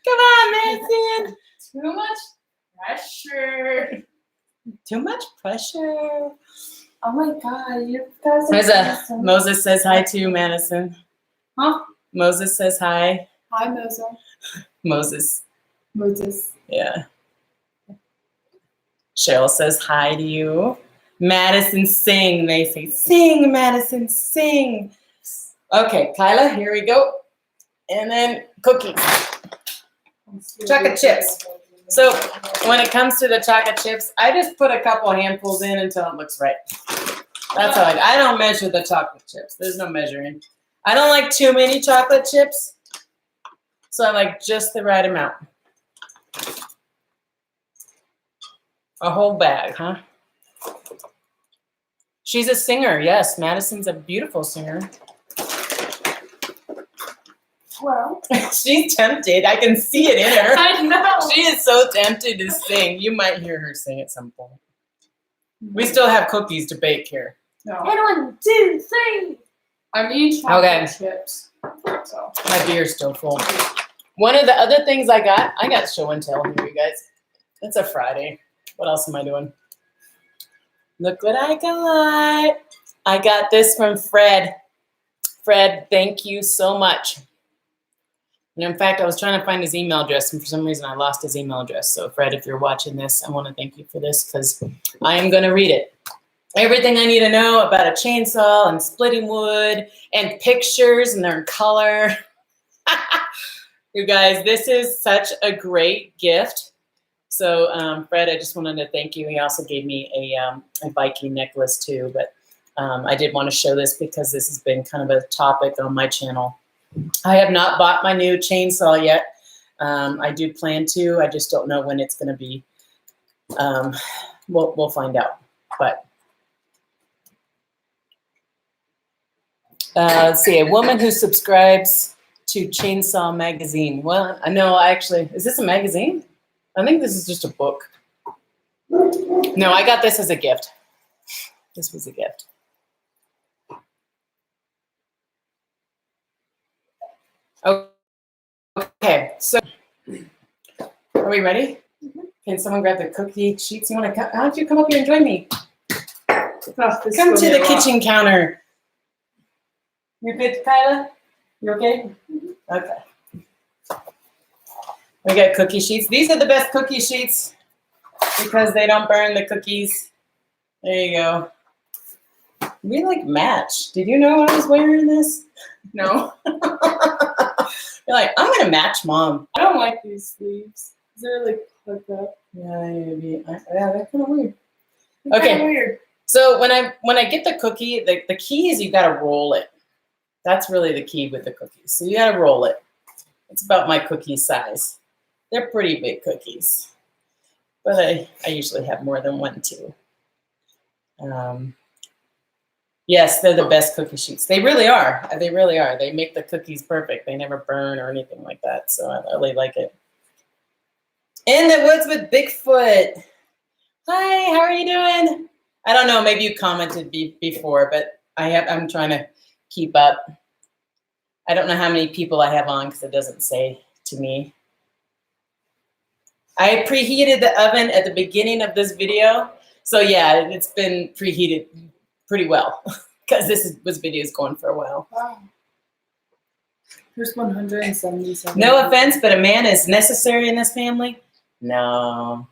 Come on, Madison. Too much pressure. Too much pressure. Oh my God, you guys There's are a awesome. Moses says hi to Madison. Huh? Moses says hi. Hi, Moses. Moses. Moses. Yeah. Cheryl says hi to you. Madison, sing. They say, sing, Madison, sing. Okay, Kyla, here we go. And then cookies. Chocolate chips. So when it comes to the chocolate chips, I just put a couple handfuls in until it looks right. That's all I don't measure the chocolate chips. There's no measuring. I don't like too many chocolate chips. So I like just the right amount. A whole bag, huh? She's a singer, yes. Madison's a beautiful singer. Well, She's tempted. I can see it in her. I know. She is so tempted to sing. You might hear her sing at some point. We still have cookies to bake here. No. And 1, 2, 3. I need chocolate chips. So. My beer's still full. One of the other things I got show and tell here, you guys. It's a Friday. What else am I doing? Look what I got. I got this from Fred. Fred, thank you so much. And in fact, I was trying to find his email address, and for some reason I lost his email address. So Fred, if you're watching this, I want to thank you for this because I am going to read it. Everything I need to know about a chainsaw and splitting wood and pictures, and they're in color. You guys, this is such a great gift. So Fred, I just wanted to thank you. He also gave me a Viking necklace too, but I did want to show this because this has been kind of a topic on my channel. I have not bought my new chainsaw yet. I do plan to. I just don't know when it's going to be. We'll find out. But let's see. A woman who subscribes to Chainsaw Magazine. Well, I know. Actually, is this a magazine? I think this is just a book. No, I got this as a gift. This was a gift. Okay, so are we ready? Can someone grab the cookie sheets? You want to? How don't you come up here and join me? Come to the kitchen counter. You good, Kyla? You okay? Okay. We got cookie sheets. These are the best cookie sheets because they don't burn the cookies. There you go. We like match. Did you know I was wearing this? No. You're like, I'm gonna match mom. I don't like these sleeves. They're like that. Yeah, maybe. Yeah, they're kind of weird. They're Okay. kinda weird. So when I get the cookie, the key is you gotta roll it. That's really the key with the cookies. So you gotta roll it. It's about my cookie size. They're pretty big cookies, but I usually have more than one too. Yes, they're the best cookie sheets. They really are. They really are. They make the cookies perfect. They never burn or anything like that. So I really like it. In the woods with Bigfoot. Hi, how are you doing? I don't know. Maybe you commented before, but I'm trying to keep up. I don't know how many people I have on because it doesn't say to me. I preheated the oven at the beginning of this video. So yeah, it's been preheated pretty well because this video is going for a while. Wow. There's 177. No offense, but a man is necessary in this family? No.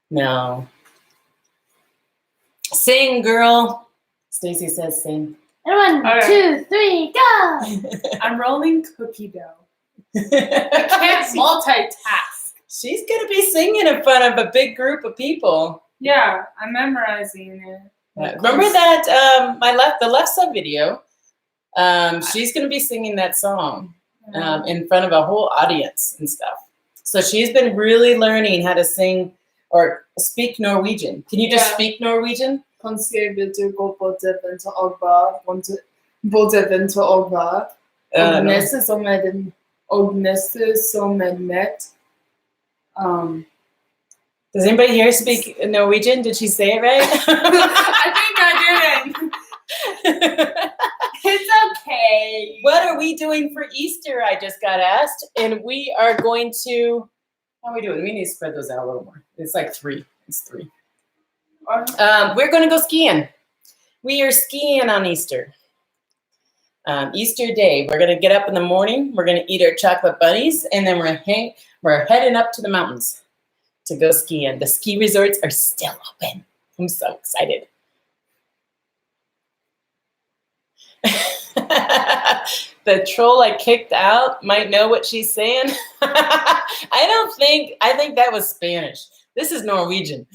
No. Sing, girl. Stacy says sing. 1, 2, 3, go! I'm rolling cookie dough. I can't multitask. She's going to be singing in front of a big group of people. Yeah, I'm memorizing it. Remember that the left sub video? She's going to be singing that song in front of a whole audience and stuff. So she's been really learning how to sing or speak Norwegian. Can you just speak Norwegian? Kanskje vil du gå både venter og var, både venter og var, og neste som er nett. Does anybody here speak Norwegian? Did she say it right? I think I didn't. It's okay. What are we doing for Easter? I just got asked. And we are going to, how are we doing? We need to spread those out a little more. It's like 3. It's 3. We're going to go skiing. We are skiing on Easter. Easter Day. We're going to get up in the morning. We're going to eat our chocolate bunnies. And then we're heading up to the mountains to go skiing. The ski resorts are still open. I'm so excited. The troll I kicked out might know what she's saying. I think that was Spanish. This is Norwegian.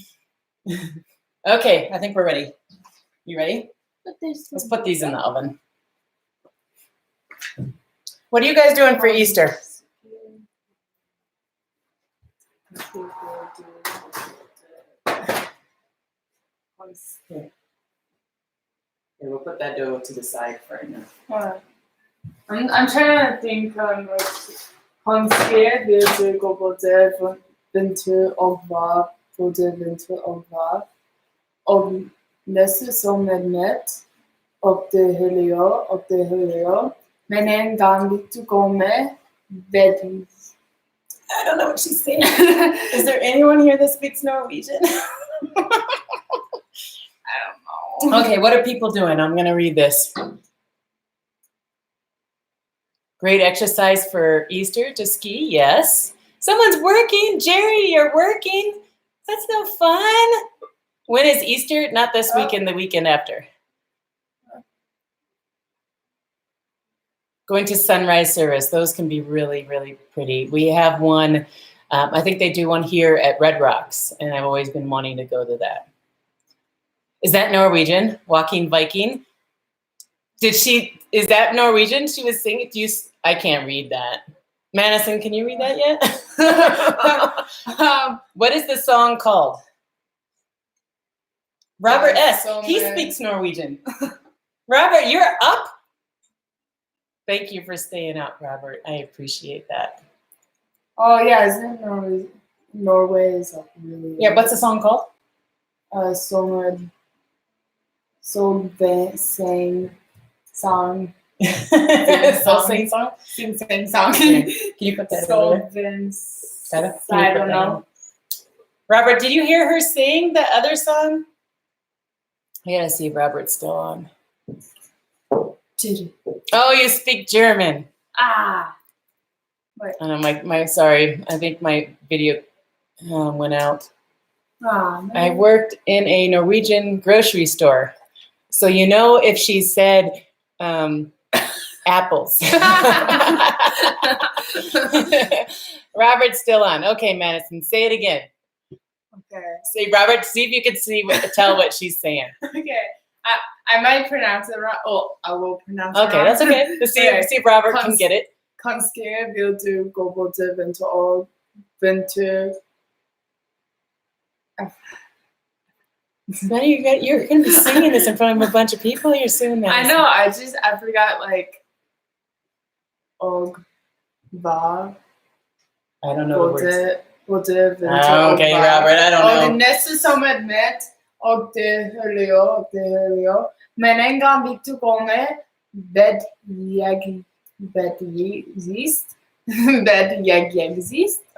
Okay, I think we're ready. You ready? Let's put these in the oven. What are you guys doing for Easter? Yeah, we'll put that dough to the side for right now. I'm trying to think kanskje vil du gå både vinter og var, både vinter og var, og neste som er nett, og det hele år, men en gang vil du gå med ved. I don't know what she's saying. Is there anyone here that speaks Norwegian? Okay, what are people doing? I'm going to read this. Great exercise for Easter to ski, yes. Someone's working. Jerry, you're working. That's no fun. When is Easter? Not this weekend, the weekend after. Going to sunrise service. Those can be really, really pretty. We have one. I think they do one here at Red Rocks, and I've always been wanting to go to that. Is that Norwegian? Walking Viking? Is that Norwegian she was singing? I can't read that. Madison, can you read that yet? What is the song called? Robert S. He speaks Norwegian. Robert, you're up. Thank you for staying up, Robert. I appreciate that. Oh, yeah, isn't it Norway is like really... Yeah, what's the song called? Solveig sang song. Soul sing song? Sing song. Yeah. Can you put that over there? I don't know. Robert, did you hear her sing the other song? I gotta see if Robert's still on. Oh, you speak German. Wait. I know, sorry. I think my video went out. No. I worked in a Norwegian grocery store. So you know if she said apples. Robert's still on. Okay, Madison, say it again. Okay. Say, Robert, see if you can tell what she's saying. Okay. I might pronounce it wrong. Oh, I will pronounce it wrong. Okay, that's okay. Let's see if Robert can get it. Kanskje vil du gå både vinter og vinter. You're going to be singing this in front of a bunch of people. You're soon now. I know. I forgot like. Og var. I don't know the words. Både vinter okay, og var. Robert, I don't know. Og det neste som er nett, og det hele år. Men en gang vil du gå med bedjagzist.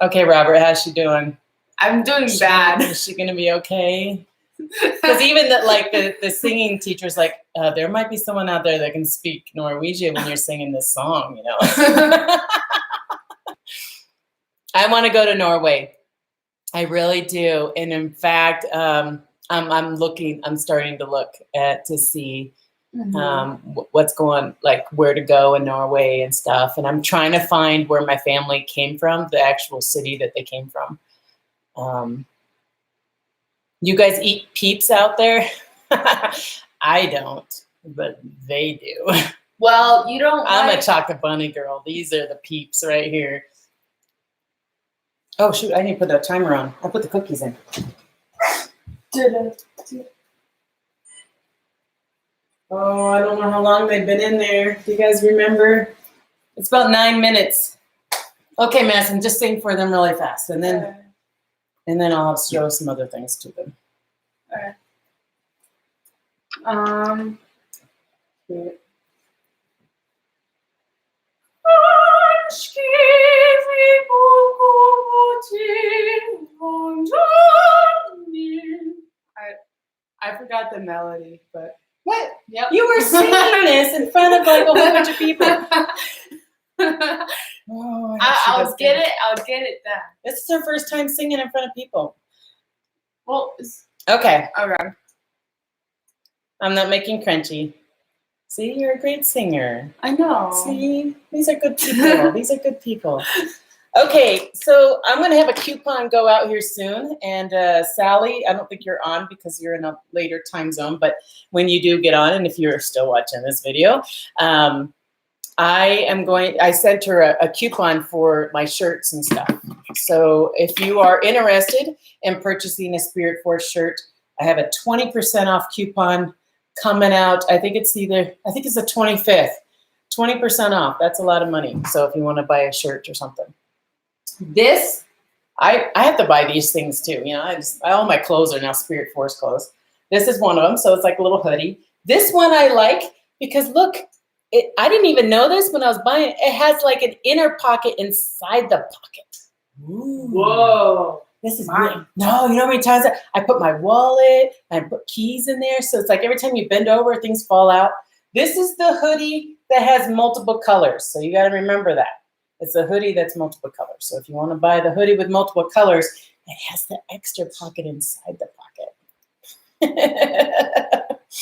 Okay, Robert, how's she doing? I'm doing bad. Is she gonna be okay? Because even the singing teacher's like, there might be someone out there that can speak Norwegian when you're singing this song, you know. I want to go to Norway. I really do. And in fact, I'm starting to look to see what's going, like where to go in Norway and stuff. And I'm trying to find where my family came from, the actual city that they came from. You guys eat peeps out there? I don't, but they do. Well, you don't. I'm a chocolate bunny girl. These are the peeps right here. Oh shoot! I need to put that timer on. I put the cookies in. Oh, I don't know how long they've been in there. Do you guys remember? It's about 9 minutes. Okay, Madison, just sing for them really fast, and then I'll show some other things to them. All right. I forgot the melody, but What? Yep. You were singing this in front of like a whole bunch of people. Oh, I'll get it done. This is her first time singing in front of people. Well, Okay. all right. I'm not making crunchy. See, you're a great singer. I know. See, these are good people. These are good people. Okay, so I'm going to have a coupon go out here soon. And Sally, I don't think you're on because you're in a later time zone. But when you do get on, and if you're still watching this video, I sent her a coupon for my shirts and stuff. So if you are interested in purchasing a Spirit Force shirt, I have a 20% off coupon coming out. I think it's the 25th. 20% off. That's a lot of money. So if you want to buy a shirt or something. This, I have to buy these things too. You know, all my clothes are now Spirit Force clothes. This is one of them. So it's like a little hoodie. This one I like because look, I didn't even know this when I was buying it. It has like an inner pocket inside the pocket. Ooh. Whoa. This is mine. No, you know how many times I put my wallet and I put keys in there. So it's like every time you bend over, things fall out. This is the hoodie that has multiple colors. So you got to remember that. It's a hoodie that's multiple colors. So if you want to buy the hoodie with multiple colors, it has the extra pocket inside the pocket.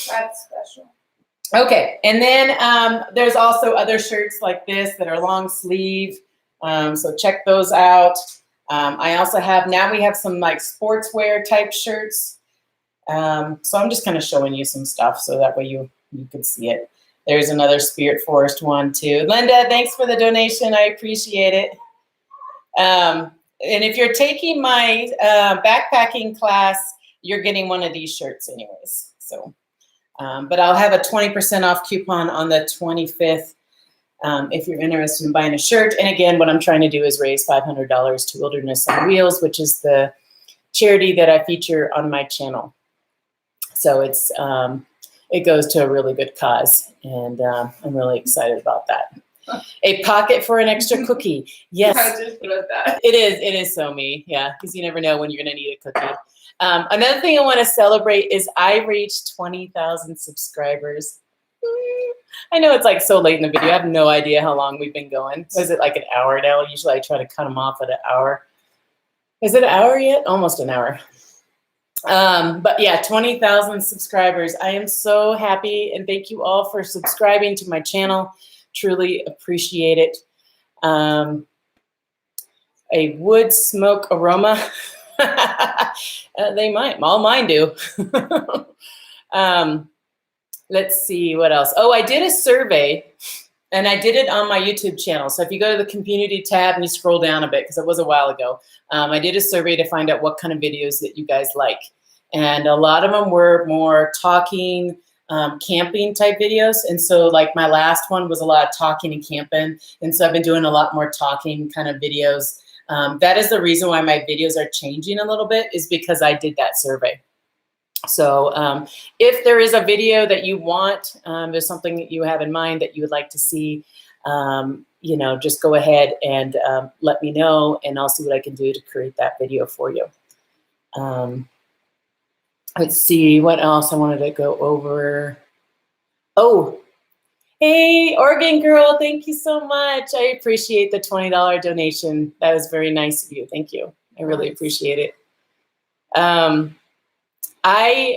That's special. Okay, and then there's also other shirts like this that are long sleeve. So check those out. I also we have some like sportswear type shirts. So I'm just kind of showing you some stuff so that way you can see it. There's another Spirit Forest one too. Linda, thanks for the donation. I appreciate it. And if you're taking my backpacking class, you're getting one of these shirts anyways. So, but I'll have a 20% off coupon on the 25th if you're interested in buying a shirt. And again, what I'm trying to do is raise $500 to Wilderness on Wheels, which is the charity that I feature on my channel. So it goes to a really good cause, and I'm really excited about that. A pocket for an extra cookie. Yes, I just wrote that. It is so me. Yeah, because you never know when you're going to need a cookie. Another thing I want to celebrate is I reached 20,000 subscribers. I know it's like so late in the video. I have no idea how long we've been going. Was it like an hour now? Usually I try to cut them off at an hour. Is it an hour yet? Almost an hour. But yeah, 20,000 subscribers. I am so happy, and thank you all for subscribing to my channel. Truly appreciate it. A wood smoke aroma. They might. All mine do. Let's see what else. Oh, I did a survey, and I did it on my YouTube channel. So if you go to the community tab and you scroll down a bit, because it was a while ago, I did a survey to find out what kind of videos that you guys like. And a lot of them were more talking, camping type videos. And so like my last one was a lot of talking and camping. And so I've been doing a lot more talking kind of videos. That is the reason why my videos are changing a little bit, is because I did that survey. So if there is a video that you want, there's something that you have in mind that you would like to see, you know, just go ahead and let me know, and I'll see what I can do to create that video for you. Let's see what else I wanted to go over. Oh, hey, Oregon girl, thank you so much. I appreciate the $20 donation. That was very nice of you. Thank you. I really appreciate it. I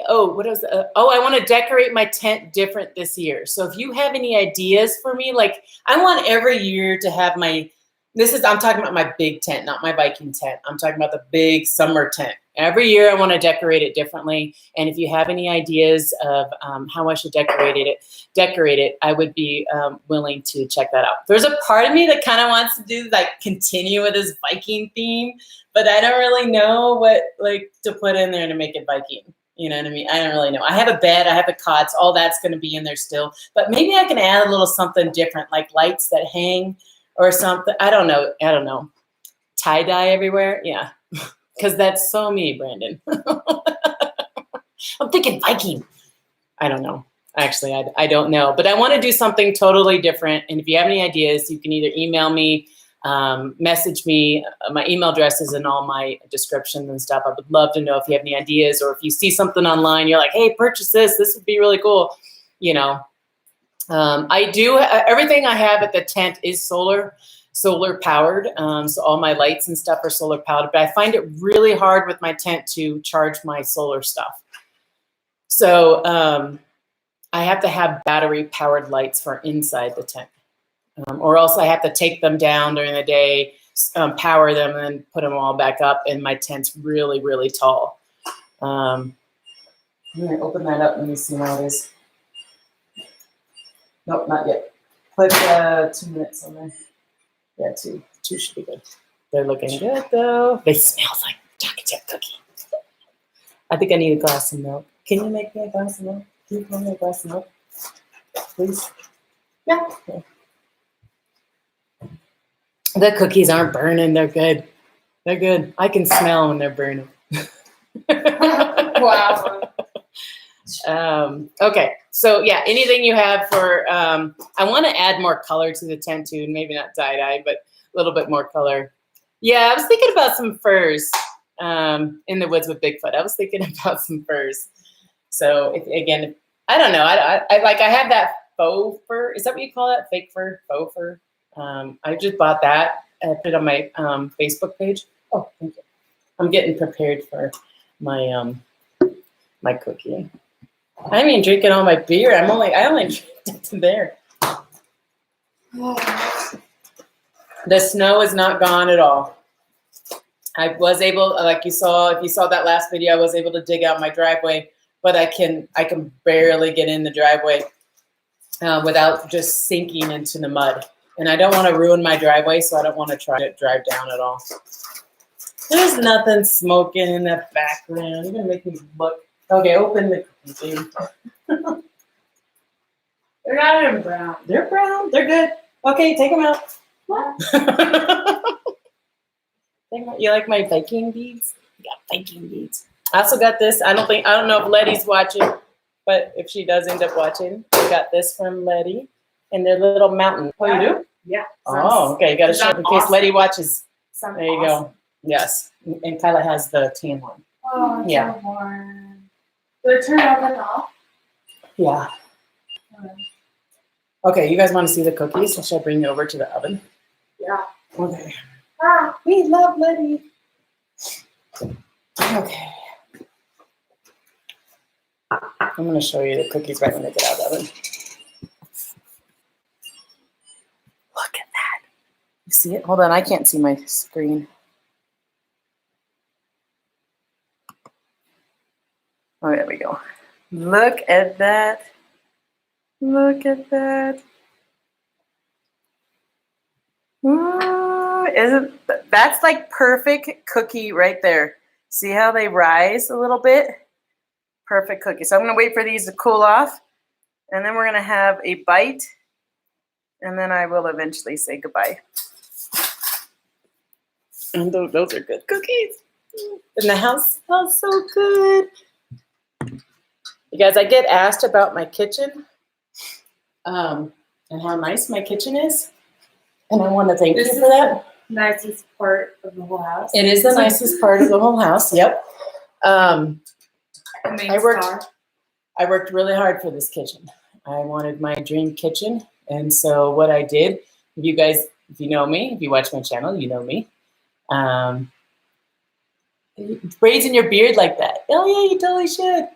want to decorate my tent different this year. So if you have any ideas for me, like I want every year to have I'm talking about my big tent, not my Viking tent. I'm talking about the big summer tent. Every year I want to decorate it differently. And if you have any ideas of how I should decorate it, I would be willing to check that out. There's a part of me that kind of wants to do continue with this Viking theme, but I don't really know what to put in there to make it Viking. You know what I mean? I don't really know. I have a bed, I have the cots, all that's going to be in there still. But maybe I can add a little something different, like lights that hang or something. I don't know. Tie-dye everywhere? Yeah. Because that's so me, Brandon. I'm thinking Viking. I don't know. Actually, I don't know. But I want to do something totally different. And if you have any ideas, you can either email me, message me. My email address is in all my descriptions and stuff. I would love to know if you have any ideas, or if you see something online, you're like, hey, purchase this. This would be really cool. You know, I do everything I have at the tent is solar powered. So all my lights and stuff are solar powered, but I find it really hard with my tent to charge my solar stuff. So I have to have battery powered lights for inside the tent. Or else I have to take them down during the day, power them, and then put them all back up. And my tent's really, really tall. I'm going to open that up. Let me see how it is. Nope, not yet. Put 2 minutes on there. Yeah, two should be good. They're looking good, though. They smell like chocolate chip cookie. I think I need a glass of milk. Can you make me a glass of milk? Can you pour me a glass of milk? Please? Yeah. Okay. The cookies aren't burning. They're good. They're good. I can smell when they're burning. Wow. Okay. So yeah, anything you have for, I want to add more color to the tent too. Maybe not tie-dye, but a little bit more color. Yeah, I was thinking about some furs in the woods with Bigfoot. I was thinking about some furs. So again, I don't know. I have that faux fur. Is that what you call it? Fake fur? Faux fur? I just bought that. I put it on my Facebook page. Oh, thank you. I'm getting prepared for my my cookie. I haven't even drinking all my beer. I only drank it to there. The snow is not gone at all. I was able, like you saw, if you saw that last video, I was able to dig out my driveway, but I can barely get in the driveway without just sinking into the mud. And I don't want to ruin my driveway, so I don't want to try to drive down at all. There's nothing smoking in the background. You're going to make me look. Okay, open the cookies. They're not even brown. They're brown. They're good. Okay, take them out. What? You like my Viking beads? I got Viking beads. I also got this. I don't know if Letty's watching, but if she does end up watching, I got this from Letty and their little mountain. Oh, you do? Yeah. Oh, okay. You got to show up in case Letty watches. Sounds there you awesome. go. Yes. And Kyla has the tan one. Oh, it's Yeah. so warm. Do I turn it on and off? Yeah. Okay, you guys want to see the cookies? Or should I bring you over to the oven? Yeah. Okay. Ah, We love Letty. Okay. I'm going to show you the cookies right when they get out of the oven. Look at that. You see it? Hold on, I can't see my screen. Oh, there we go. Look at that. Look at that. Ooh, that's like perfect cookie right there. See how they rise a little bit? Perfect cookie. So I'm going to wait for these to cool off, and then we're going to have a bite, and then I will eventually say goodbye. And those are good cookies. And the house smells so good. You guys, I get asked about my kitchen and how nice my kitchen is. And I want to thank you for that. Nicest part of the whole house. It is the nicest part of the whole house. Yep. I worked really hard for this kitchen. I wanted my dream kitchen. And so what I did, you guys, if you know me, if you watch my channel, you know me. Braids in your beard like that. Oh yeah, you totally should.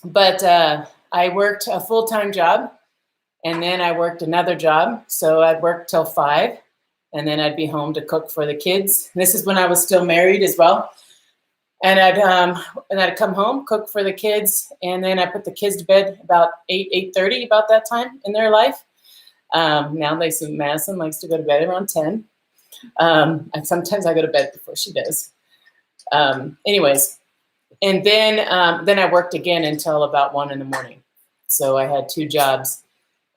But I worked a full-time job, and then I worked another job. So I'd work till 5, and then I'd be home to cook for the kids. This is when I was still married as well. And I'd come home, cook for the kids, and then I put the kids to bed about 8:30, about that time in their life. Now they see Madison likes to go to bed around 10. And sometimes I go to bed before she does. Anyways, and then I worked again until about 1 in the morning. So I had 2 jobs,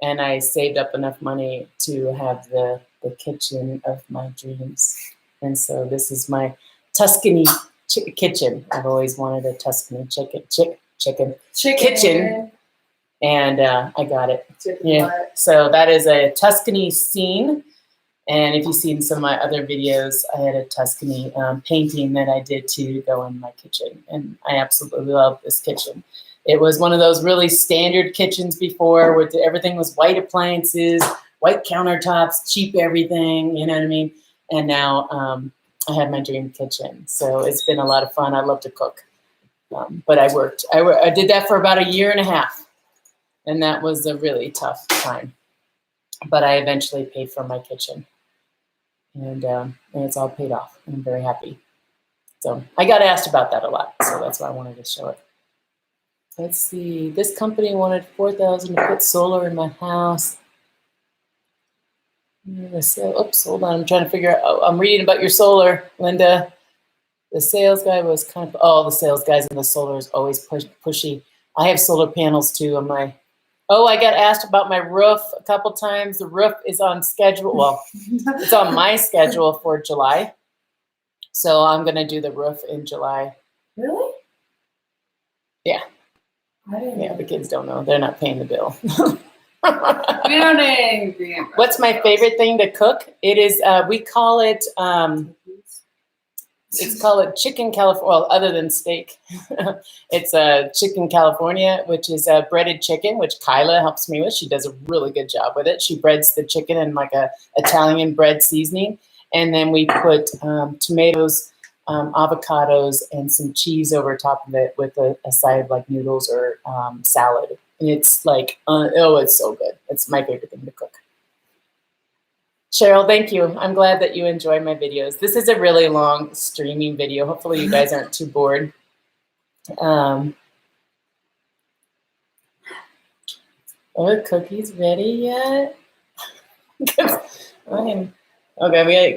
and I saved up enough money to have the kitchen of my dreams. And so this is my Tuscany kitchen. I've always wanted a Tuscany chicken kitchen, and I got it. Yeah. So that is a Tuscany scene. And if you've seen some of my other videos, I had a Tuscany painting that I did to go in my kitchen. And I absolutely love this kitchen. It was one of those really standard kitchens before where everything was white appliances, white countertops, cheap everything, you know what I mean? And now I have my dream kitchen. So it's been a lot of fun. I love to cook. But I did that for about 1.5 years. And that was a really tough time. But I eventually paid for my kitchen. And it's all paid off. I'm very happy. So I got asked about that a lot. So that's why I wanted to show it. Let's see. This company wanted $4,000 to put solar in my house. Oops, hold on. I'm trying to figure out. Oh, I'm reading about your solar, Linda. The sales guy was kind of, the sales guys in the solar is always pushy. I have solar panels too on my, I got asked about my roof a couple times. The roof is on schedule. Well, it's on my schedule for July. So I'm going to do the roof in July. Really? Yeah. I didn't know. The kids don't know. They're not paying the bill. We don't need anything. What's my favorite thing to cook? It is, we call it, it's called chicken California, well, other than steak. It's chicken California, which is breaded chicken, which Kyla helps me with. She does a really good job with it. She breads the chicken in like a Italian bread seasoning. And then we put tomatoes, avocados, and some cheese over top of it with a side of like noodles or salad. And it's like, it's so good. It's my favorite thing to cook. Cheryl, thank you. I'm glad that you enjoy my videos. This is a really long streaming video. Hopefully you guys aren't too bored. Are the cookies ready yet? Okay,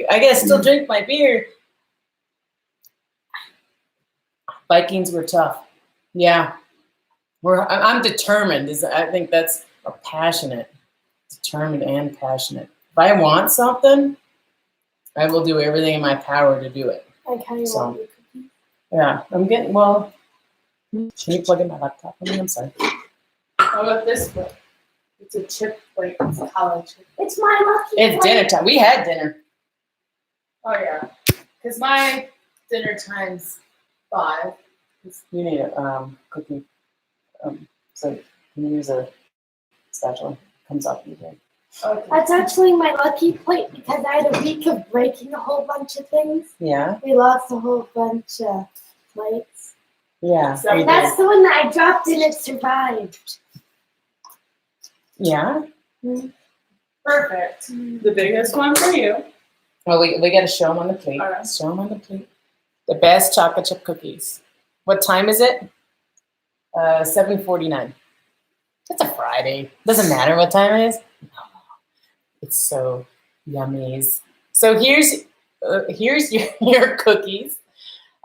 I gotta still drink my beer. Vikings were tough. Yeah. I'm determined. I think that's passionate. Determined and passionate. If I want something, I will do everything in my power to do it. Like how you want your cookies? Yeah, I'm getting, well, can you plug in my laptop? I'm sorry. How about this one? It's a chip plate. It's a college chip. It's my lucky It's plate. dinner time. We had dinner. Oh, yeah. Because my dinner time's 5. You need a cookie. So can you use a spatula? Comes off easy. Okay. That's actually my lucky plate because I had a week of breaking a whole bunch of things. Yeah. We lost a whole bunch of plates. Yeah. So we That's did. the one that I dropped and it survived. Yeah. Perfect. The biggest one for you. Well, we got to show them on the plate. All right. Show them on the plate. The best chocolate chip cookies. What time is it? 7:49. It's a Friday. Doesn't matter what time it is. It's so yummies. So here's your cookies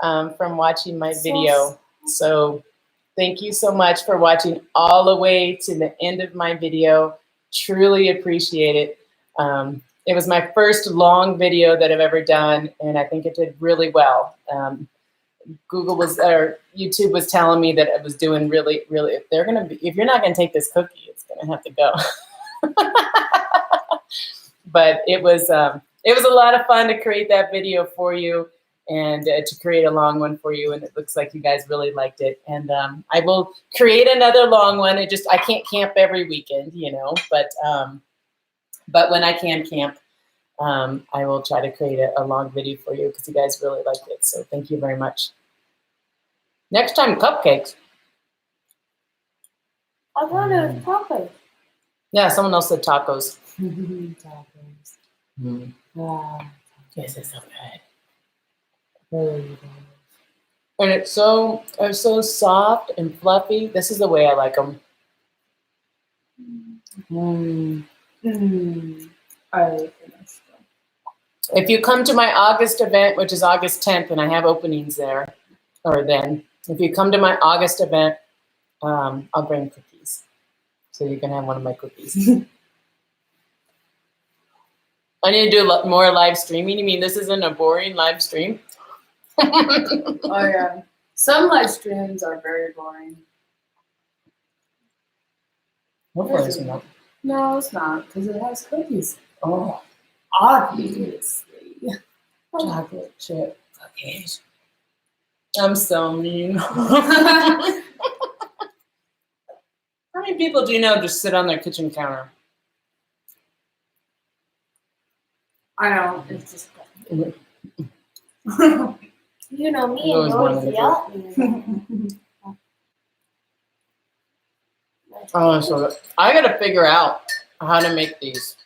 from watching my video. So thank you so much for watching all the way to the end of my video. Truly appreciate it. It was my first long video that I've ever done, and I think it did really well. YouTube was telling me that it was doing really, really, if you're not going to take this cookie, it's going to have to go. But it was a lot of fun to create that video for you and to create a long one for you. And it looks like you guys really liked it. And I will create another long one. I can't camp every weekend, but when I can camp, I will try to create a long video for you because you guys really liked it. So thank you very much. Next time, cupcakes. I thought it was tacos. Yeah, someone else said tacos. Tacos. Mm. Wow. Yes, it's so good. Really good. And it's so soft and fluffy. This is the way I like them. I like it. If you come to my August event, which is August 10th, and I have openings there, or then, if you come to my August event, I'll bring cookies. So you can have one of my cookies. I need to do more live streaming. You mean this isn't a boring live stream? Oh, yeah. Some live streams are very boring. Hopefully it's not. No, it's not, because it has cookies. Oh, Obviously. chocolate chip cookies. I'm so mean. How many people do you know just sit on their kitchen counter? I know, it's just You know me and Always you wanted always to yell at me. Oh, so I got to figure out how to make these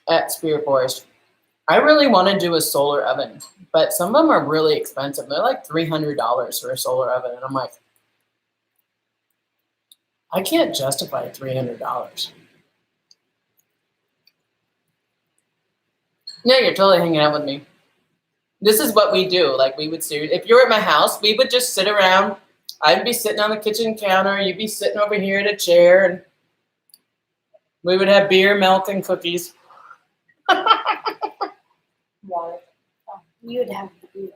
at Spirit Forest. I really want to do a solar oven, but some of them are really expensive. They're like $300 for a solar oven, and I'm like, I can't justify $300. No, you're totally hanging out with me. This is what we do. Like we would if you were at my house, we would just sit around. I'd be sitting on the kitchen counter. You'd be sitting over here in a chair, and we would have beer, milk, and cookies. Water. You'd have the beer.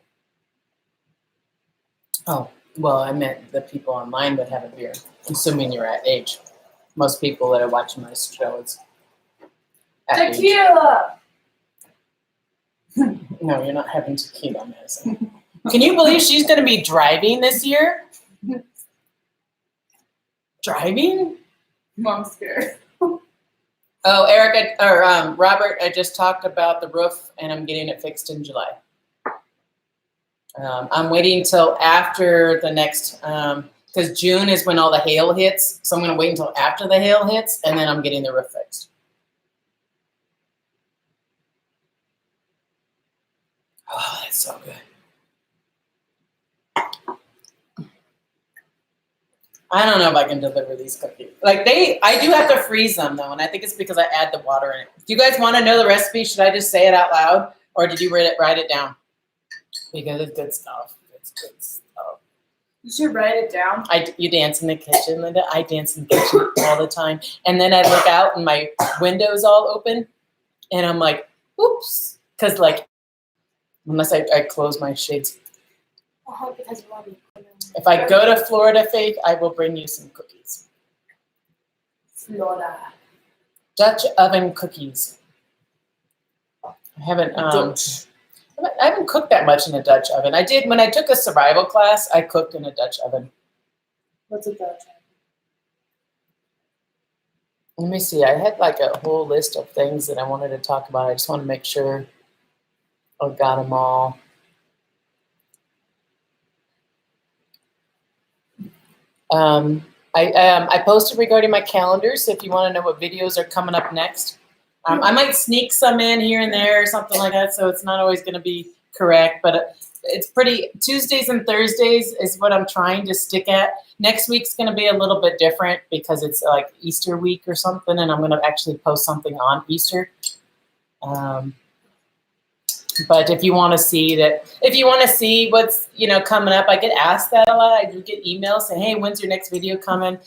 Oh, well, I meant the people online would have a beer, assuming you're at age. Most people that are watching my show is at age. tequila. No, you're not having tequila, Madison. Can you believe she's going to be driving this year? Driving? I'm scared. Oh, Robert, I just talked about the roof, and I'm getting it fixed in July. I'm waiting till after the next, because June is when all the hail hits, so I'm going to wait until after the hail hits, and then I'm getting the roof fixed. Oh, that's so good. I don't know if I can deliver these cookies. I do have to freeze them though, and I think it's because I add the water in it. Do you guys want to know the recipe? Should I just say it out loud, or did you write it down? Because it's good stuff. It's good stuff. You should write it down. You dance in the kitchen, Linda. I dance in the kitchen all the time, and then I look out and my window's all open, and I'm like, oops, because unless I close my shades. Because If I go to Florida, Faith, I will bring you some cookies. Florida. Dutch oven cookies. I haven't cooked that much in a Dutch oven. I did when I took a survival class. I cooked in a Dutch oven. What's a Dutch? Let me see. I had a whole list of things that I wanted to talk about. I just want to make sure I got them all. I posted regarding my calendar, so if you want to know what videos are coming up next, I might sneak some in here and there or something like that, so it's not always going to be correct, but it's pretty. Tuesdays and Thursdays is what I'm trying to stick at. Next week's going to be a little bit different because it's like Easter week or something, and I'm going to actually post something on Easter. But if you want to see what's coming up, I get asked that a lot. I do get emails saying, "Hey, when's your next video coming?"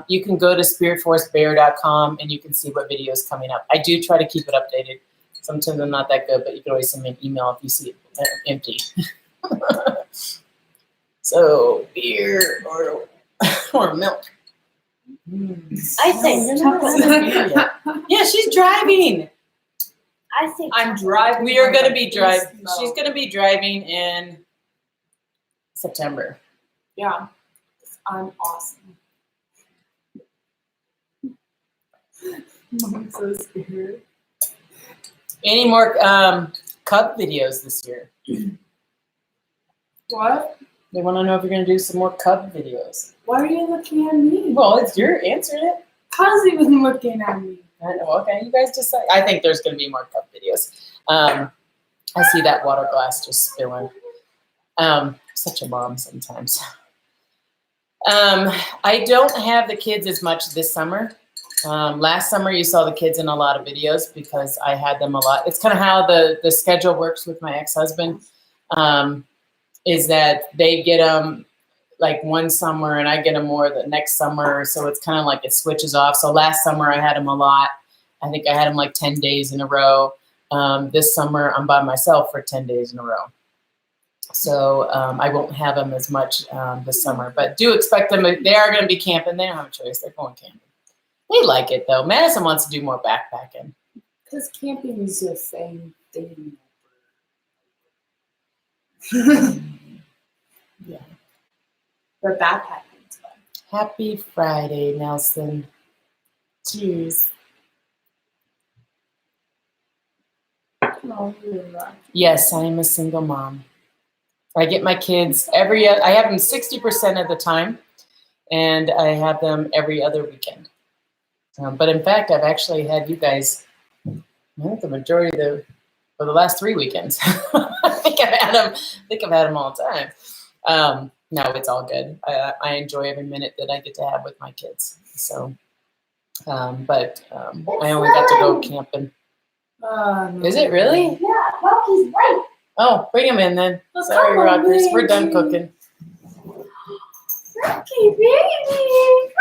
You can go to spiritforestbear.com and you can see what video is coming up. I do try to keep it updated. Sometimes I'm not that good, but you can always send me an email if you see it empty. So beer or milk. I say chocolate. Yeah, she's driving. I say I'm chocolate. driving. We are going to be It's driving. slow. She's going to be driving in September. Yeah. I'm awesome. I'm so scared. Any more Cub videos this year? What? They want to know if you're going to do some more Cub videos. Why are you looking at me? Well, it's your answering it. How's he even looking at me? I know. Okay, you guys decide. I think there's going to be more Cub videos. I see that water glass just spilling. Such a mom sometimes. I don't have the kids as much this summer. Last summer, you saw the kids in a lot of videos because I had them a lot. It's kind of how the schedule works with my ex-husband, is that they get them like one summer and I get them more the next summer. So it's kind of like it switches off. So last summer, I had them a lot. I think I had them like 10 days in a row. This summer, I'm by myself for 10 days in a row. So I won't have them as much this summer. But do expect them. They are going to be camping. They don't have a choice. They're going camping. They like it, though. Madison wants to do more backpacking. Because camping is the same thing. Yeah. But backpacking's fun. Happy Friday, Nelson. Cheers. No, you're not. Yes, I am a single mom. I get my kids I have them 60% of the time, and I have them every other weekend. But in fact, I've actually had you guys, the majority for the last 3 weekends. I think I've had them all the time. No, it's all good. I enjoy every minute that I get to have with my kids. So, but I only got to go camping. Is it really? Yeah, Rocky's right. Oh, bring them in then. Well, Sorry, come on, Rockers. We're done baby. cooking. Rocky, baby.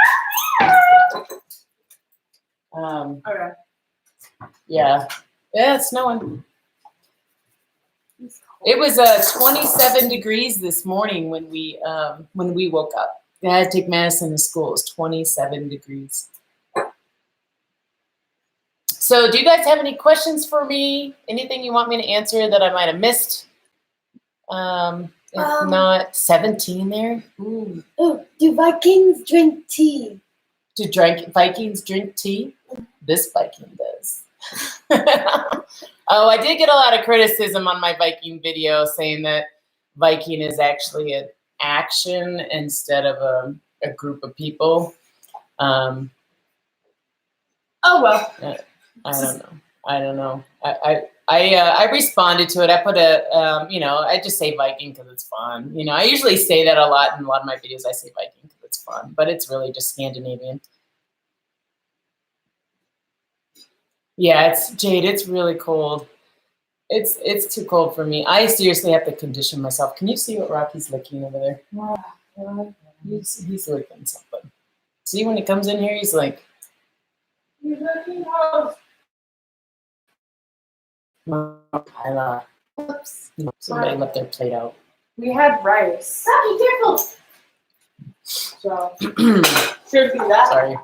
Okay. Yeah, it's snowing. It was 27 degrees this morning when we woke up. I had to take Madison to school. It was 27 degrees. So do you guys have any questions for me? Anything you want me to answer that I might have missed? If not, 17 there. Ooh. Oh, do Vikings drink tea? Do Vikings drink tea? This Viking does. Oh, I did get a lot of criticism on my Viking video saying that Viking is actually an action instead of a group of people. Oh, well. I don't know. I responded to it. I put I just say Viking because it's fun. I usually say that a lot in a lot of my videos. I say Viking because it's fun, but it's really just Scandinavian. Yeah, Jade. It's really cold. It's too cold for me. I seriously have to condition myself. Can you see what Rocky's licking over there? He's licking something. See, when he comes in here, he's like, You're looking out. Kyla. Oops. Somebody left their plate out. We had rice. Rocky, careful. So, should be that. Sorry.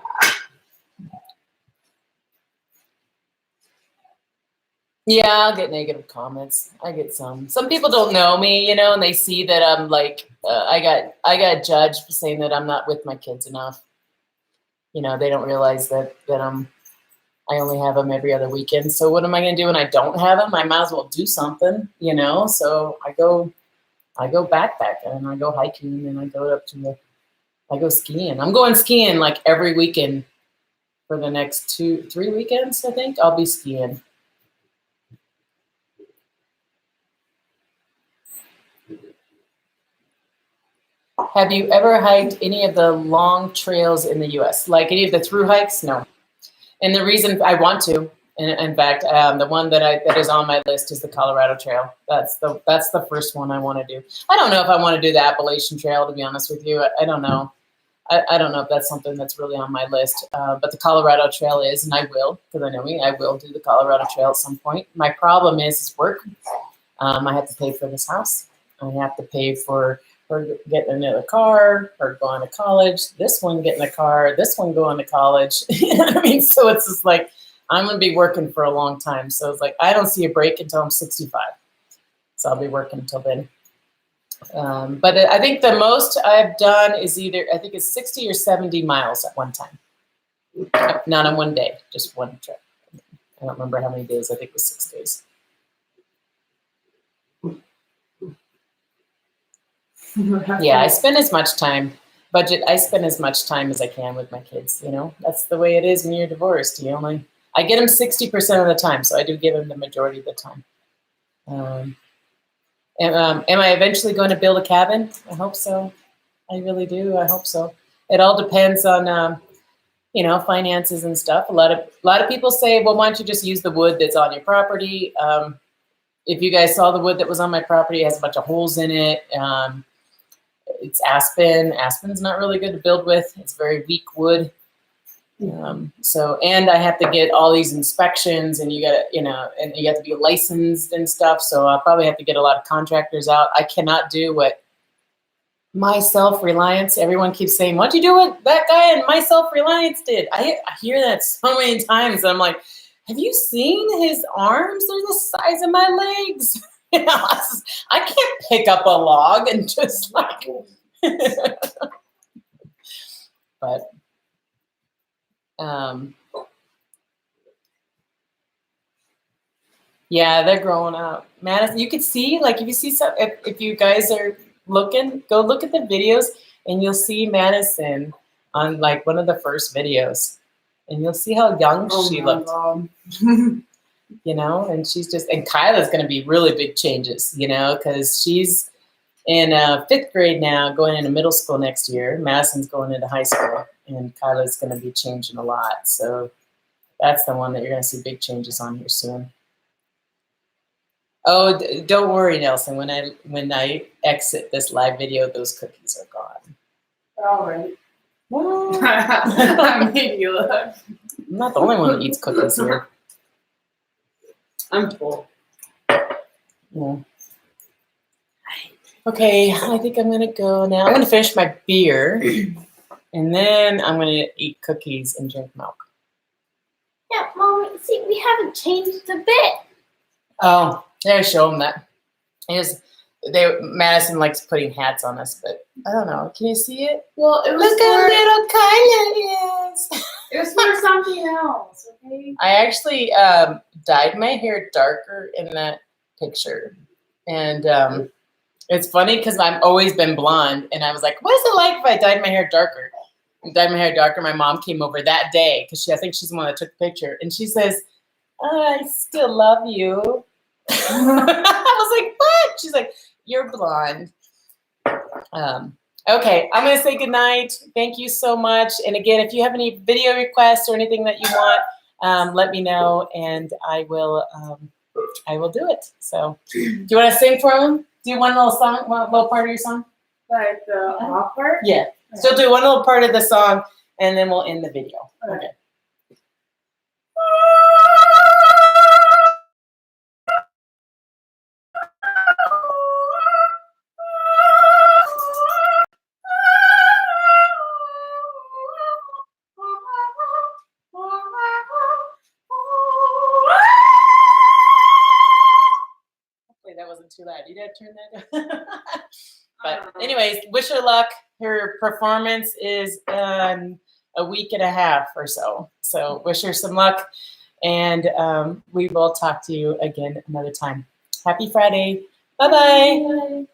Yeah, I'll get negative comments. I get some. Some people don't know me, and they see that I'm like, I got judged for saying that I'm not with my kids enough. They don't realize that I only have them every other weekend. So what am I going to do when I don't have them? I might as well do something, So I go backpacking and I go hiking and I go skiing. I'm going skiing like every weekend for the next 2-3 weekends. I think I'll be skiing. Have you ever hiked any of the long trails in the U.S.? Like any of the through hikes? No. And the reason I want to, in fact, the one that is on my list is the Colorado Trail. That's the first one I want to do. I don't know if I want to do the Appalachian Trail, to be honest with you. I don't know. I don't know if that's something that's really on my list. But the Colorado Trail is, and I will, because I know me, I will do the Colorado Trail at some point. My problem is work. I have to pay for this house. I have to pay for her getting another car, her going to college, this one getting a car, this one going to college. You know what I mean? So it's just like, I'm going to be working for a long time. So it's like, I don't see a break until I'm 65. So I'll be working until then. But I think the most I've done is either, I think it's 60 or 70 miles at one time. Not on one day, just one trip. I don't remember how many days. I think it was 6 days. Yeah, I spend as much time, I spend as much time as I can with my kids, you know. That's the way it is when you're divorced. I get them 60% of the time, so I do give them the majority of the time. Am I eventually going to build a cabin? I hope so. I really do. I hope so. It all depends on, finances and stuff. A lot of people say, well, why don't you just use the wood that's on your property? If you guys saw the wood that was on my property, it has a bunch of holes in it. It's aspen. Aspen's not really good to build with. It's very weak wood. And I have to get all these inspections, and you have to be licensed and stuff. So I'll probably have to get a lot of contractors out. I cannot do what My Self-Reliance. Everyone keeps saying, what'd you do what that guy in My Self-Reliance did? I hear that so many times. I'm like, have you seen his arms? They're the size of my legs. I can't pick up a log and just like, but, yeah, they're growing up. Madison, you can see, like, if you guys are looking, go look at the videos and you'll see Madison on like one of the first videos and you'll see how young she looked. And she's just, and Kyla's going to be really big changes, because she's in 5th grade now, going into middle school next year. Madison's going into high school, and Kyla's going to be changing a lot. So that's the one that you're going to see big changes on here soon. Oh, don't worry, Nelson. When I exit this live video, those cookies are gone. All right. Well, I made you look. I'm not the only one that eats cookies here. I'm full. Yeah. Okay, I think I'm gonna go now. I'm gonna finish my beer, and then I'm gonna eat cookies and drink milk. Yeah, Mom, see, we haven't changed a bit. Oh, yeah, show them that. Madison likes putting hats on us, but I don't know. Can you see it? Well, it was Look how little Kyla is. It was for something else, okay? I actually dyed my hair darker in that picture. And it's funny because I've always been blonde. And I was like, what is it like if I dyed my hair darker? And dyed my hair darker. My mom came over that day because I think she's the one that took the picture. And she says, I still love you. I was like, what? She's like, you're blonde. Okay, I'm going to say goodnight. Thank you so much. And again, if you have any video requests or anything that you want, let me know, and I will do it. So, do you want to sing for them? Do one little song, one little part of your song? Like the off part? Yeah. So do one little part of the song, and then we'll end the video. Okay. That wasn't too loud. You gotta turn that down. But anyways, wish her luck. Her performance is in a week and a half or so. So wish her some luck. And we will talk to you again another time. Happy Friday. Bye-bye.